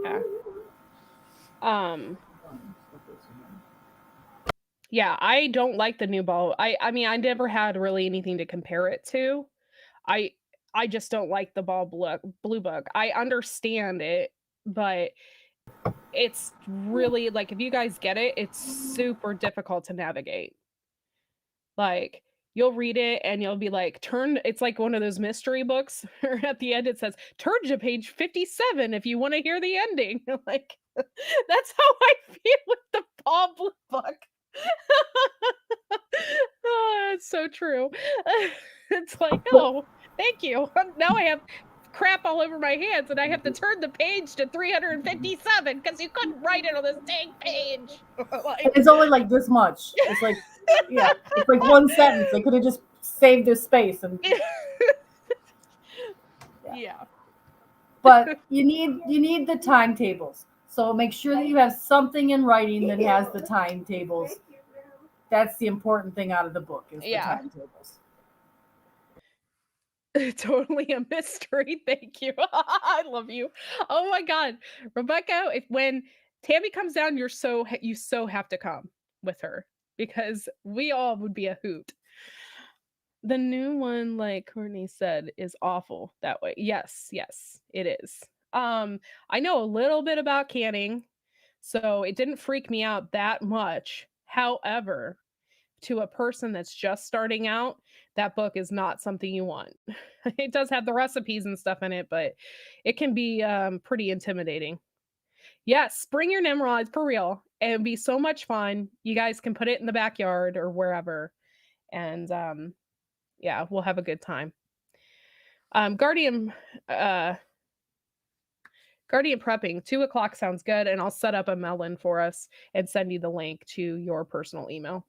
Yeah. Yeah, I don't like the new ball. I mean, I never had really anything to compare it to. I just don't like the Ball Blue book. I understand it, but it's really if you guys get it, it's super difficult to navigate. You'll read it and you'll be it's like one of those mystery books where at the end it says, turn to page 57 if you want to hear the ending. That's how I feel with the Ball Blue book. Oh, it's so true. It's oh, thank you. Now I have crap all over my hands and I have to turn the page to 357 because you couldn't write it on this dang page. It's only this much. It's it's one sentence. They could have just save their space. And Yeah. but you need the timetables. So make sure that you have something in writing that has the timetables. That's the important thing out of the book is the Yeah. timetables. Totally a mystery. Thank you. I love you. Oh my god, Rebecca! When Tammy comes down, you so have to come with her because we all would be a hoot. The new one, like Courtney said, is awful that way. Yes, yes, it is. I know a little bit about canning, so it didn't freak me out that much. However, to a person that's just starting out, that book is not something you want. It does have the recipes and stuff in it, but it can be pretty intimidating. Yes, bring your Nimrods for real. It would be so much fun. You guys can put it in the backyard or wherever, and yeah, we'll have a good time. Guardian Guardian prepping, 2 o'clock sounds good, and I'll set up a melon for us and send you the link to your personal email.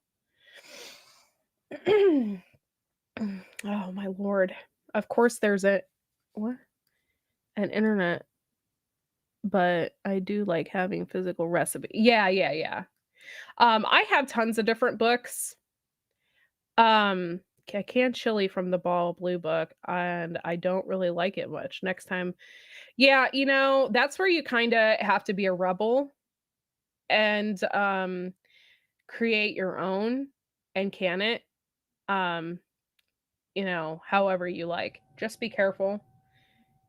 Oh my lord. Of course there's an internet, but I do like having physical recipe. Yeah. I have tons of different books. Canned chili from the Ball Blue book, and I don't really like it much. Next time, yeah, that's where you kind of have to be a rebel and create your own and can it. Um, however you like. Just be careful.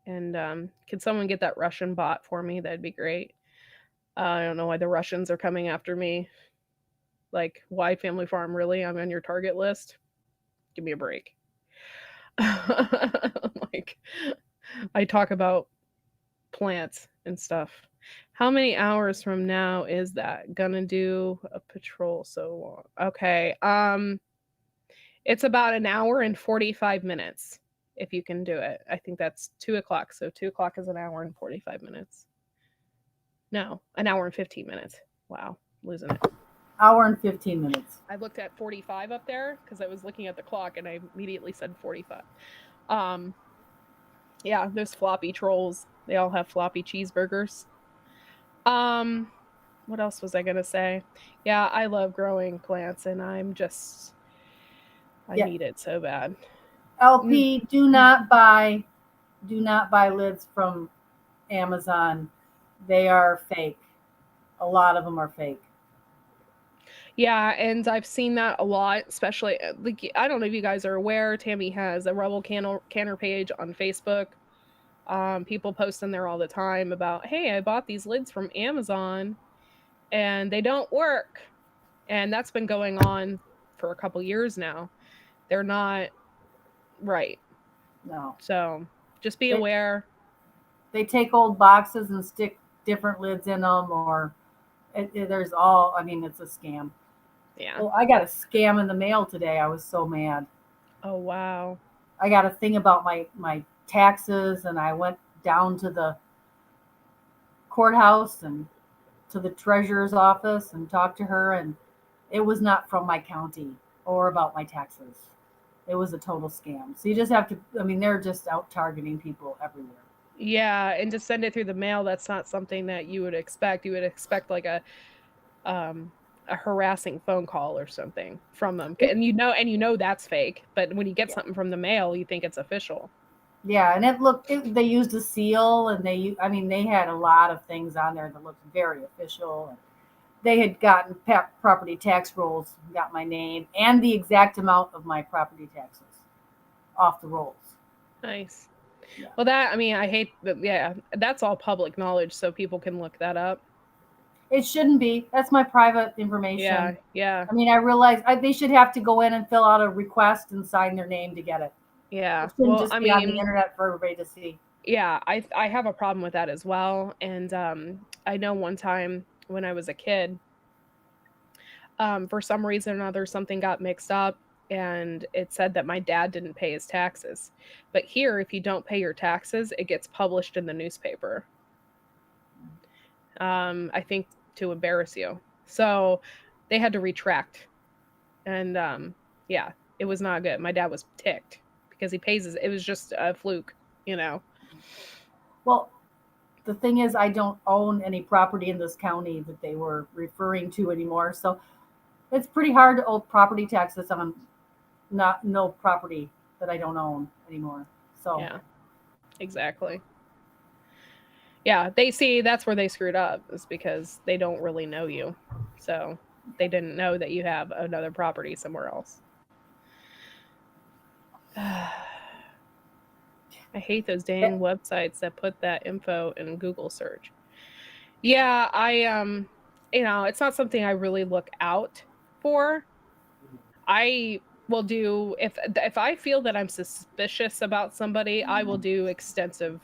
And can someone get that Russian bot for me? That'd be great. I don't know why the Russians are coming after me. Like, why Family Farm? Really? I'm on your target list? Give me a break. Like, I talk about plants and stuff. How many hours from now is that? Gonna do a patrol so long. Okay. It's about an hour and 45 minutes if you can do it. I think that's 2 o'clock. So 2 o'clock is an hour and 45 minutes. No, an hour and 15 minutes. Wow, losing it. Hour and 15 minutes. I looked at 45 up there because I was looking at the clock and I immediately said 45. Yeah, those floppy trolls. They all have floppy cheeseburgers. What else was I gonna say? Yeah, I love growing plants and I need it so bad. LP, do not buy lids from Amazon. They are fake. A lot of them are fake. Yeah, and I've seen that a lot, especially like I don't know if you guys are aware, Tammy has a Rebel Canner page on Facebook. People post in there all the time about, hey, I bought these lids from Amazon and they don't work. And that's been going on for a couple years now. They're not right. No. So just be aware. They take old boxes and stick different lids in them, or there's all. I mean, it's a scam. Yeah. Well, I got a scam in the mail today. I was so mad. Oh wow. I got a thing about my taxes, and I went down to the courthouse and to the treasurer's office and talked to her, and it was not from my county or about my taxes. It was a total scam. So you just have to. I mean, they're just out targeting people everywhere. Yeah, and to send it through the mail, that's not something that you would expect. You would expect like a harassing phone call or something from them, and you know that's fake. But when you get something from the mail, you think it's official. Yeah, and they used a seal, and they had a lot of things on there that looked very official. And they had gotten property tax rolls, got my name and the exact amount of my property taxes off the rolls. Nice. Yeah. Well, I hate that. Yeah, that's all public knowledge, so people can look that up. It shouldn't be. That's my private information. Yeah. I mean, I realize they should have to go in and fill out a request and sign their name to get it. Yeah. It shouldn't just be on the internet for everybody to see. Yeah, I have a problem with that as well. And I know one time when I was a kid, for some reason or another, something got mixed up and it said that my dad didn't pay his taxes. But here, if you don't pay your taxes, it gets published in the newspaper. I think to embarrass you. So they had to retract. And yeah, It was not good. My dad was ticked because he pays it was just a fluke, you know. Well, the thing is, I don't own any property in this county that they were referring to anymore. So it's pretty hard to owe property taxes on no property that I don't own anymore. So Yeah. Exactly. Yeah, they see that's where they screwed up is because they don't really know you. So they didn't know that you have another property somewhere else. I hate those dang websites that put that info in Google search. Yeah, it's not something I really look out for. I will do if I feel that I'm suspicious about somebody, I will do extensive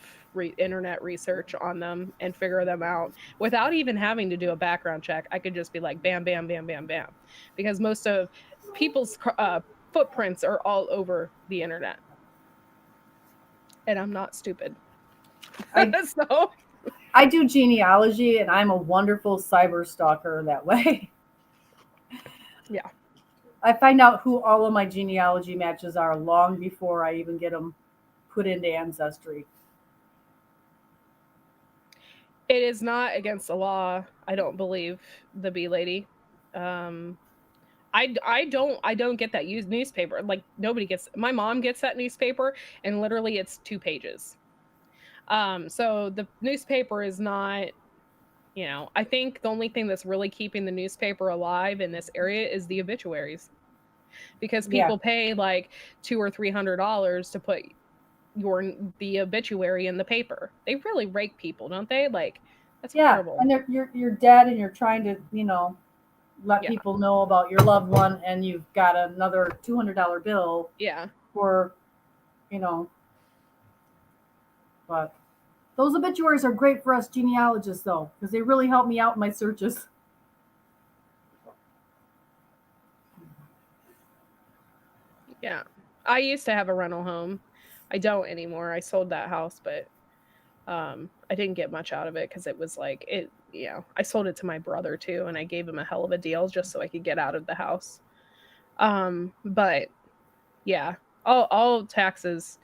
internet research on them and figure them out without even having to do a background check. I could just be like, bam, bam, bam, bam, bam, because most of people's footprints are all over the internet, and I'm not stupid. So I do genealogy, and I'm a wonderful cyber stalker that way. yeah. I find out who all of my genealogy matches are long before I even get them put into Ancestry. It is not against the law, I don't believe, the bee lady. I don't get that used newspaper. Like nobody gets. My mom gets that newspaper, and literally it's 2 pages. So the newspaper is not. I think the only thing that's really keeping the newspaper alive in this area is the obituaries, because Yeah. people pay like $200 or $300 to put the obituary in the paper. They really rake people, don't they? Like that's Yeah, horrible. and you're dead, and you're trying to let Yeah. people know about your loved one, and you've got another $200 bill Yeah. for but those obituaries are great for us genealogists, though, because they really help me out in my searches. Yeah. I used to have a rental home. I don't anymore. I sold that house, but I didn't get much out of it because it was like I sold it to my brother too, and I gave him a hell of a deal just so I could get out of the house. But yeah, all taxes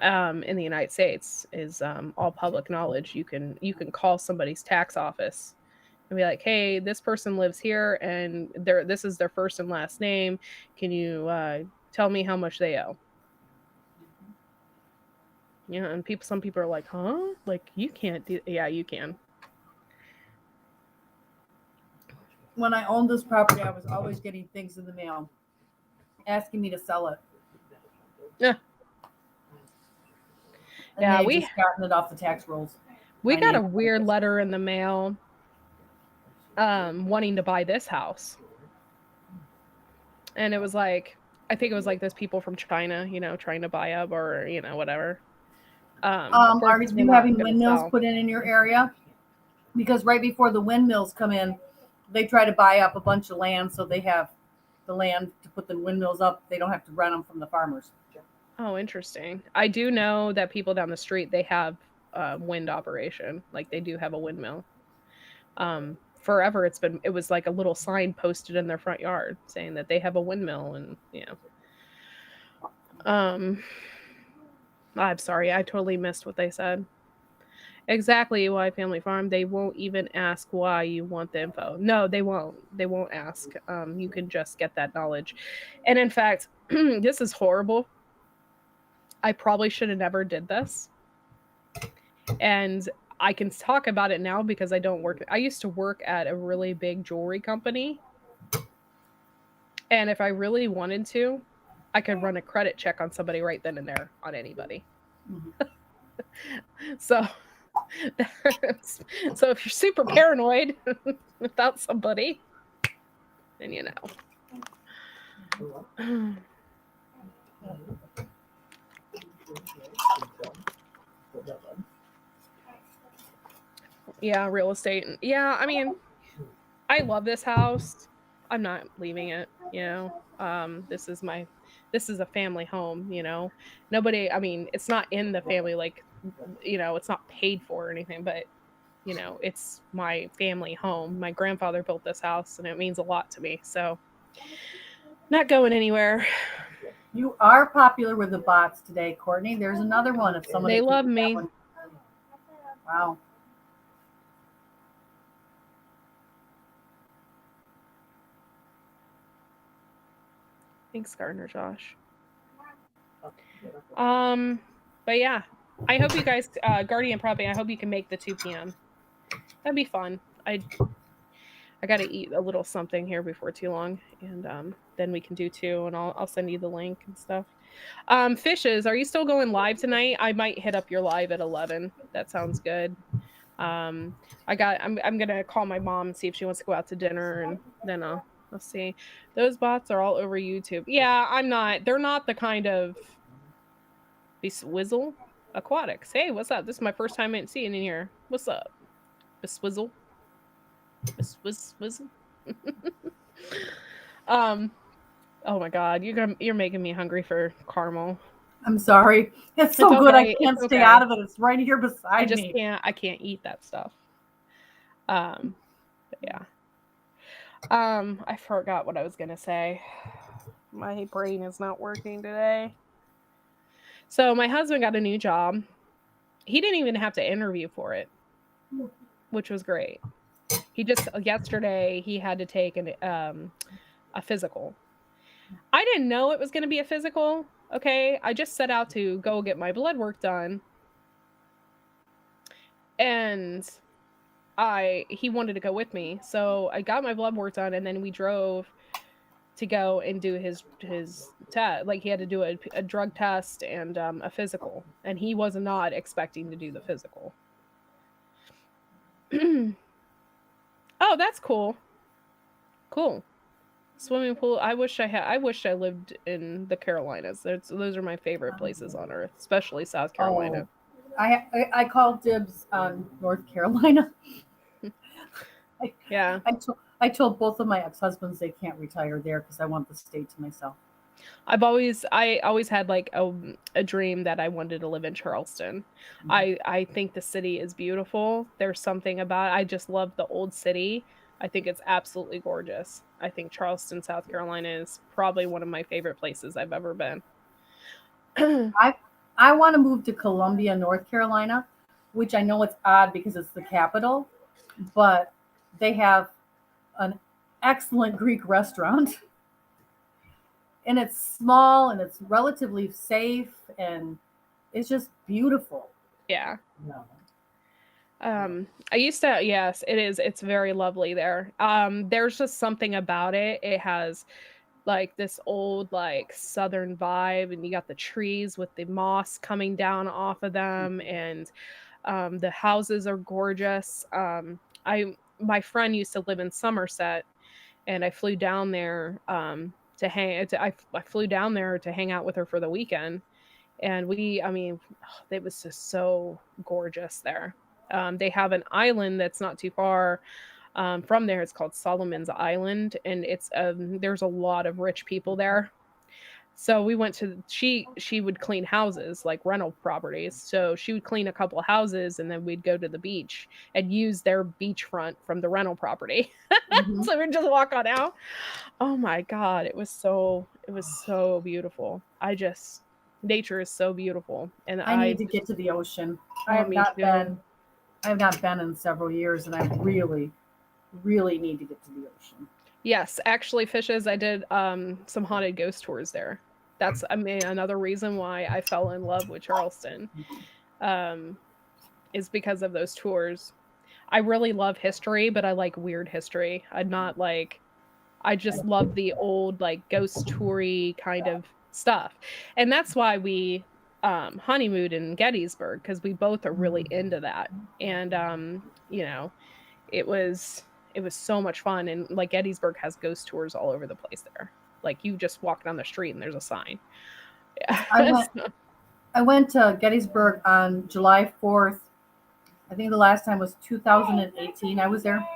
in the United States is all public knowledge. You can call somebody's tax office and be like, "Hey, this person lives here, and this is their first and last name. Can you tell me how much they owe?" And some people are like, "Huh? Like you can't do?" Yeah, you can. When I owned this property, I was always getting things in the mail asking me to sell it. Yeah. And Yeah, they just gotten it off the tax rolls. we got a weird letter in the mail wanting to buy this house. And it was like, I think it was like those people from China, trying to buy up or, whatever. Of course, Are we're you not having gonna windmills sell. put in your area? Because right before the windmills come in, they try to buy up a bunch of land so they have the land to put the windmills up. They don't have to rent them from the farmers. Oh, interesting. I do know that people down the street, they have wind operation. Like they do have a windmill. Forever it was like a little sign posted in their front yard saying that they have a windmill, and I'm sorry, I totally missed what they said. Exactly, why family farm? They won't even ask why you want the info. No, they won't. They won't ask. You can just get that knowledge. And in fact, this is horrible. I probably should have never did this. And I can talk about it now because I used to work at a really big jewelry company. And if I really wanted to, I could run a credit check on somebody right then and there on anybody. Mm-hmm. So if you're super paranoid about somebody, then Yeah, real estate. Yeah, I mean, I love this house. I'm not leaving it, This is a family home, Nobody, I mean, it's not in the family, like, it's not paid for or anything, but it's my family home. My grandfather built this house and it means a lot to me. So not going anywhere. You are popular with the bots today, Courtney. There's another one. If somebody They can love get that me. one. Wow. Thanks, Gardner Josh. But yeah, I hope you guys, Guardian Prepping, I hope you can make the 2 p.m. That'd be fun. I got to eat a little something here before too long, and then we can do 2, and I'll send you the link and stuff. Fishes, are you still going live tonight? I might hit up your live at 11. That sounds good. I'm gonna call my mom and see if she wants to go out to dinner, and then let's see. Those bots are all over YouTube. Yeah, I'm not. They're not the kind of Beswizzle Aquatics. Hey, what's up? This is my first time seeing in here. What's up? Beswizzle. Beswizzle. Oh my god, you're making me hungry for caramel. I'm sorry. It's so It's good. okay. I can't It's stay okay. out of it. It's right here beside I just me. I can't eat that stuff. But yeah. I forgot what I was gonna say. My brain is not working today. So my husband got a new job. He didn't even have to interview for it, which was great. He just yesterday he had to take a physical. I didn't know it was going to be a physical. Okay, I just set out to go get my blood work done, and he wanted to go with me, so I got my blood work done, and then we drove to go and do his test. Like he had to do a drug test and a physical, and he was not expecting to do the physical. Oh, that's cool. Cool. Swimming pool. I wish I lived in the Carolinas. Those are my favorite places on earth, especially South Carolina. Oh, I called dibs on North Carolina. Yeah. I told both of my ex-husbands they can't retire there because I want the state to myself. I always had like a dream that I wanted to live in Charleston. I think the city is beautiful. There's something about it. I just love the old city. I think it's absolutely gorgeous. I think Charleston, South Carolina is probably one of my favorite places I've ever been. I want to move to Columbia, North Carolina, which I know it's odd because it's the capital, but they have an excellent Greek restaurant. And it's small and it's relatively safe and it's just beautiful. Yeah. I used to, yes, it is. It's very lovely there. There's just something about it. It has like this old like southern vibe, and you got the trees with the moss coming down off of them, and the houses are gorgeous. My friend used to live in Somerset, and I flew down there I flew down there to hang out with her for the weekend, and it was just so gorgeous there. They have an island that's not too far from there. It's called Solomon's Island, and it's there's a lot of rich people there. So we went to she would clean houses, like rental properties. So she would clean a couple houses, and then we'd go to the beach and use their beachfront from the rental property. Mhm. So we'd just walk on out. Oh my god, it was so beautiful. Nature is so beautiful, and I need to get to the ocean. I Oh, have me not too. been. I have not been in several years, and I really, really need to get to the ocean. Yes, actually, Fishes, I did some haunted ghost tours there. That's another reason why I fell in love with Charleston, is because of those tours. I really love history, but I like weird history. I just love the old like ghost toury kind of stuff, and that's why we honeymooned in Gettysburg, because we both are really into that, and it was so much fun, and like Gettysburg has ghost tours all over the place there. Like you just walk down the street and there's a sign. Yeah. I went to Gettysburg on July 4th. I think the last time was 2018. I was there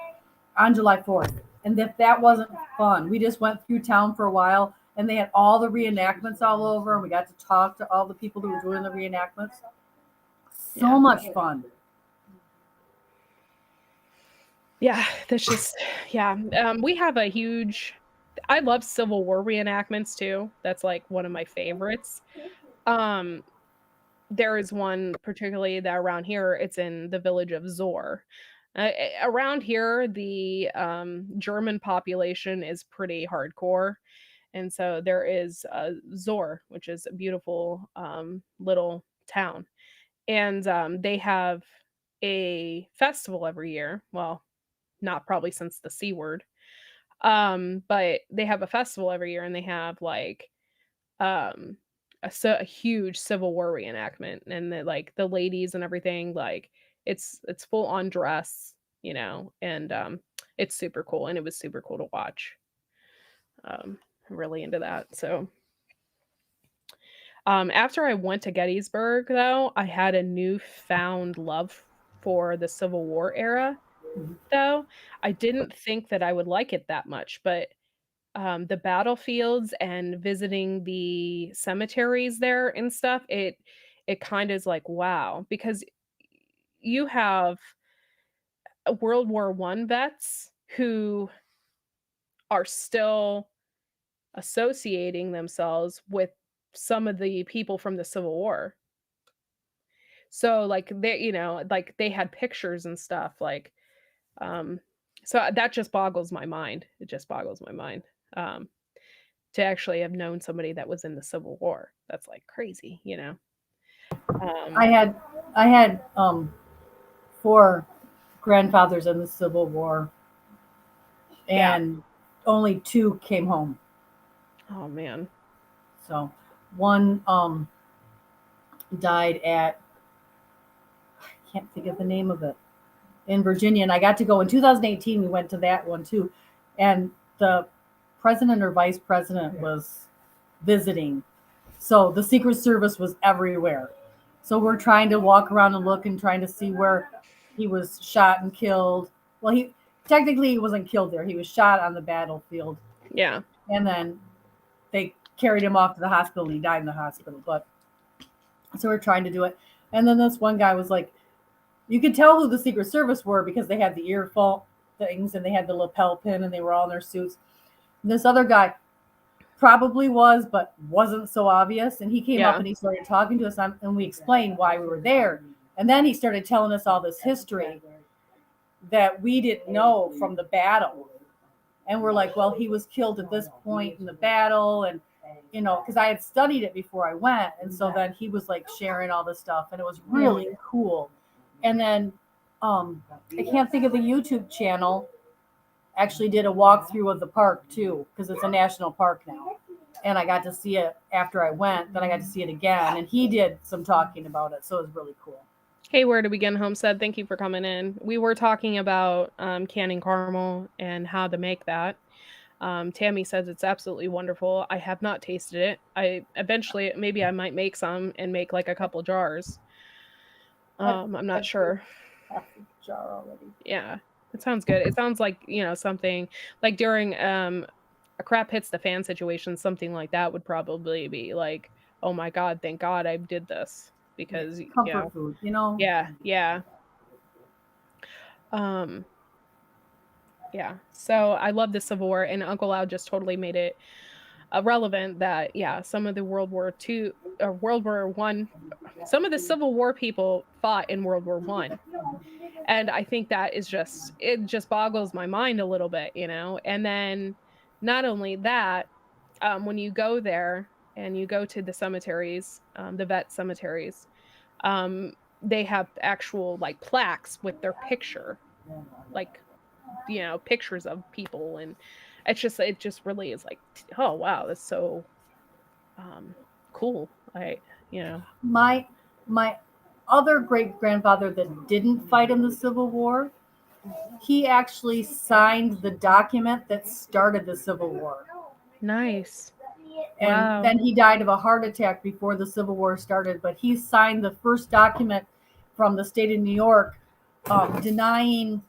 on July 4th. And if that wasn't fun, we just went through town for a while, and they had all the reenactments all over, and we got to talk to all the people who were doing the reenactments. So much fun. Yeah, that's just we have a huge I love Civil War reenactments too. That's like one of my favorites. Um, there is one particularly that around here. It's in the village of Zor. Around here, the German population is pretty hardcore, and so there is Zor, which is a beautiful little town, and they have a festival every year. Well, not probably since the C word. But they have a festival every year and they have like um a huge Civil War reenactment and like the ladies and everything like it's full on dress, and it's super cool and it was super cool to watch. I'm really into that. So after I went to Gettysburg though, I had a newfound love for the Civil War era though. I didn't think that I would like it that much, but the battlefields and visiting the cemeteries there and stuff, it kind of is like, wow, because you have World War One vets who are still associating themselves with some of the people from the Civil War. So like like they had pictures and stuff like um so that just boggles my mind. It just boggles my mind. Um to actually have known somebody that was in the Civil War. That's like crazy. Um, I had 4 grandfathers in the Civil War, yeah. and only 2 came home. Oh man. So one died at, I can't think of the name of it, in Virginia, and I got to go in 2018. We went to that one too, and the president or vice president was visiting, so the Secret Service was everywhere. So we're trying to walk around and look and trying to see where he was shot and killed. Well, he wasn't killed there. He was shot on the battlefield, Yeah. and then they carried him off to the hospital and he died in the hospital. But so we're trying to do it. And then this one guy was like, you could tell who the Secret Service were because they had the earphone things and they had the lapel pin and they were all in their suits. And this other guy probably was, but wasn't so obvious. And he came up Yeah. and he started talking to us and we explained why we were there. And then he started telling us all this history that we didn't know from the battle. And we're like, well, he was killed at this point in the battle. And, because I had studied it before I went. And so then he was like sharing all this stuff and it was really cool. And then I can't think of the YouTube channel, actually did a walkthrough of the park too, because it's a national park now. And I got to see it after I went. Then I got to see it again. And he did some talking about it. So it was really cool. Hey, where to begin, Homestead? Thank you for coming in. We were talking about canning caramel and how to make that. Tammy says it's absolutely wonderful. I have not tasted it. Maybe I might make some and make like a couple jars. I'm not sure. Half a jar already. Yeah, it sounds good. It sounds like, something like during a crap hits the fan situation, something like that would probably be like, oh my God, thank God I did this because, Comfort food, Yeah, yeah. Yeah. So I love the Civil War, and Uncle Al just totally made it relevant that some of the World War II or World War One, some of the Civil War people fought in World War One. And I think that it just boggles my mind a little bit, And then not only that, when you go there and you go to the cemeteries, the vet cemeteries, they have actual like plaques with their picture, like pictures of people, and it just really is like, oh wow, that's so cool. My other great grandfather that didn't fight in the Civil War, he actually signed the document that started the Civil War. Nice. And Wow. then he died of a heart attack before the Civil War started. But he signed the first document from the state of New York denying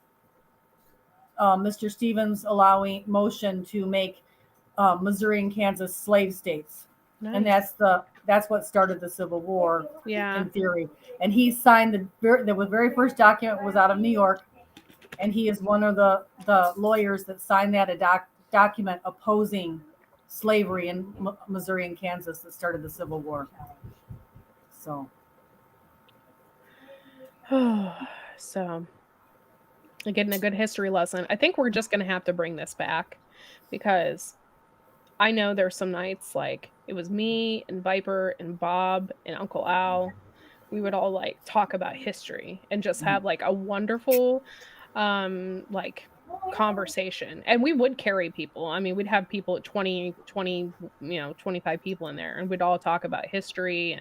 Mr. Stevens allowing motion to make Missouri and Kansas slave states. Nice. And that's what started the Civil War in theory. And he signed the very first document was out of New York, and he is one of the lawyers that signed that document opposing slavery in Missouri and Kansas that started the Civil War. So, So, getting a good history lesson. I think we're just going to have to bring this back because I know there's some nights like it was me and Viper and Bob and Uncle Al. We would all like talk about history and just have like a wonderful like conversation. And we would carry people. I mean, we'd have people at 20, 25 people in there and we'd all talk about history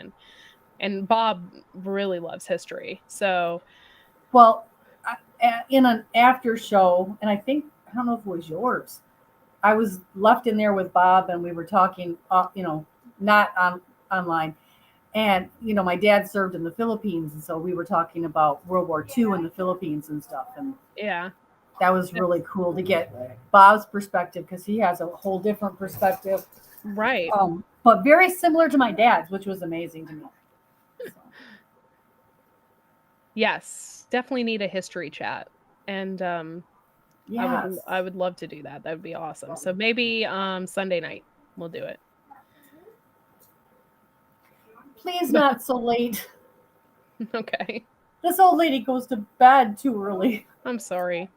and Bob really loves history. So, well, in an after show, and I don't know if it was yours. I was left in there with Bob, and we were talking, not online. And my dad served in the Philippines, and so we were talking about World War II in the Philippines and stuff. And yeah. that was really cool to get Bob's perspective because he has a whole different perspective. Right. But very similar to my dad's, which was amazing to me. So. Yes, definitely need a history chat. And Yes. I would love to do that. That would be awesome. So maybe Sunday night we'll do it. Please not so late. Okay. This old lady goes to bed too early. I'm sorry.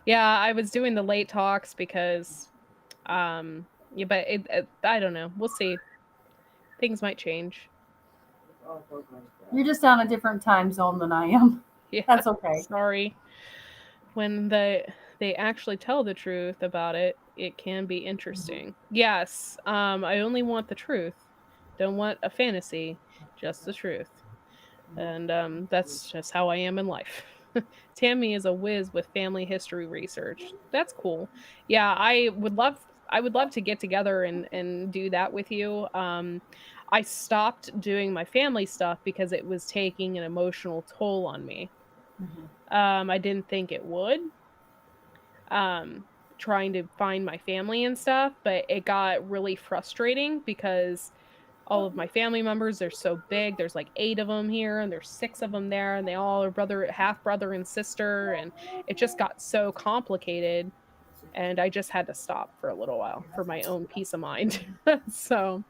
Yeah, I was doing the late talks because yeah, but I don't know. We'll see. Things might change. You're just on a different time zone than I am. Yeah. That's okay. Sorry. When they actually tell the truth about it, it can be interesting. Yes. I only want the truth. Don't want a fantasy, just the truth. And that's just how I am in life. Tammy is a whiz with family history research. That's cool. Yeah, I would love to get together and do that with you. I stopped doing my family stuff because it was taking an emotional toll on me. I didn't think it would. Trying to find my family and stuff, but it got really frustrating because all of my family members, they're so big. There's like 8 of them here and there's 6 of them there and they all are half brother and sister, and it just got so complicated and I just had to stop for a little while for my own peace of mind. So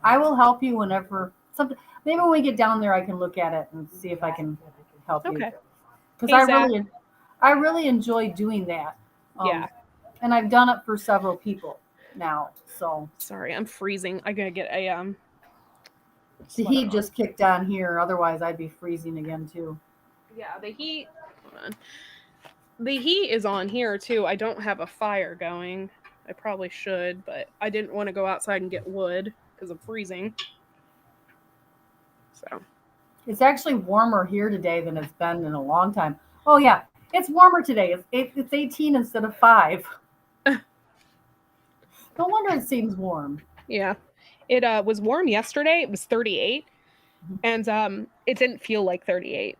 I will help you whenever something. Maybe when we get down there, I can look at it and see if I can help you. Okay. Because I really enjoy doing that. Yeah. And I've done it for several people now. So sorry, I'm freezing. I gotta get a the heat just kicked on here. Otherwise, I'd be freezing again too. Yeah, the heat. Hold on. The heat is on here too. I don't have a fire going. I probably should, but I didn't want to go outside and get wood because I'm freezing. So it's actually warmer here today than it's been in a long time. Oh yeah, it's warmer today. It's 18 instead of 5. No wonder it seems warm. Yeah, it was warm yesterday. It was 38, and it didn't feel like 38.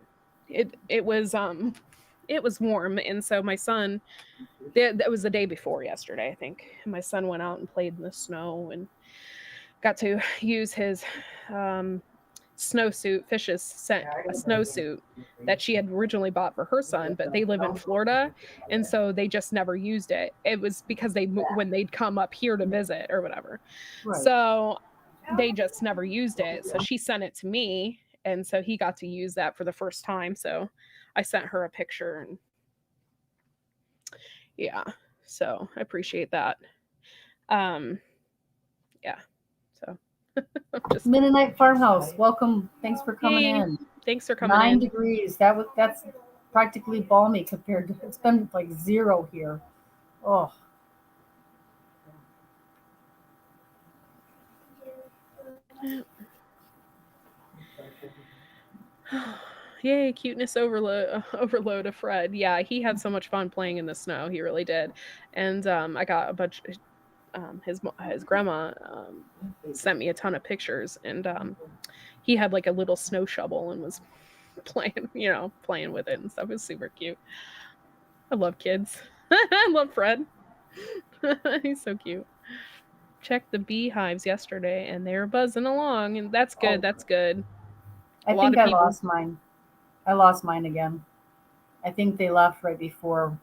It was warm, and so my son. That was the day before yesterday, I think. My son went out and played in the snow and got to use his snowsuit. Fish's sent a snowsuit that she had originally bought for her son, but they live in Florida, and so they just never used it. It was because when they'd come up here to visit or whatever. Right. So they just never used it. So she sent it to me, and so he got to use that for the first time. So I sent her a picture, and yeah, so I appreciate that. Yeah, so just Mennonite Farmhouse, welcome. Thanks for coming in. Thanks for coming 9 in. degrees. That's practically balmy compared to, it's been like 0 here. Oh. Yay, cuteness overload of Fred. Yeah, he had so much fun playing in the snow. He really did. And I got a bunch. His grandma sent me a ton of pictures, and he had like a little snow shovel and was playing with it and stuff. It was super cute. I love kids. I love Fred. He's so cute. Checked the beehives yesterday, and they were buzzing along, and that's good. That's good. I think I lost mine. I lost mine again. I think they left right before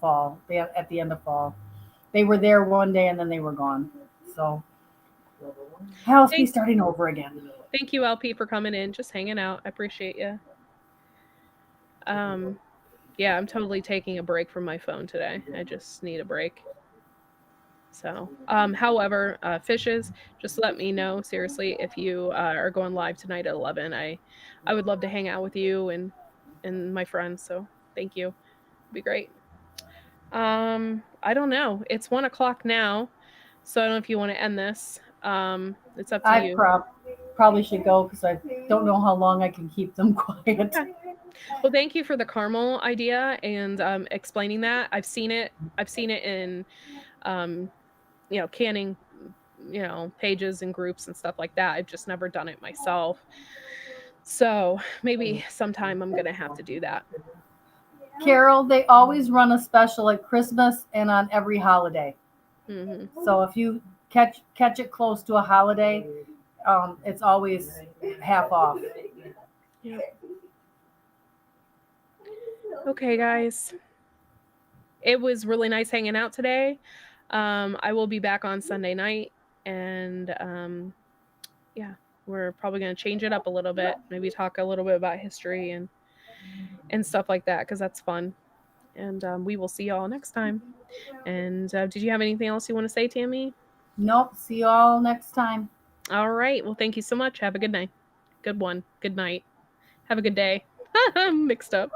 fall. At the end of fall. they were there one day and then they were gone. So house be starting over again. Thank you, LP, for coming in, just hanging out. I appreciate you. Yeah, I'm totally taking a break from my phone today. I just need a break. So, however, fishes, just let me know seriously if you are going live tonight at 11. I would love to hang out with you and my friends. So, thank you. It'd be great. I don't know. It's 1:00 now, so I don't know if you want to end this. It's up to I you. probably should go because I don't know how long I can keep them quiet. Yeah. Well, thank you for the caramel idea and explaining that. I've seen it. I've seen it in, canning, pages and groups and stuff like that. I've just never done it myself. So maybe sometime I'm gonna have to do that. Carol, they always run a special at Christmas and on every holiday. Hmm. So if you catch it close to a holiday, it's always half off. Yeah. Okay, guys. It was really nice hanging out today. I will be back on Sunday night, and yeah, we're probably going to change it up a little bit. Maybe talk a little bit about history and stuff like that because that's fun. And we will see y'all next time. And did you have anything else you want to say, Tammy? Nope. See you all next time. All right. Well, thank you so much. Have a good night. Good one. Good night. Have a good day. I'm mixed up.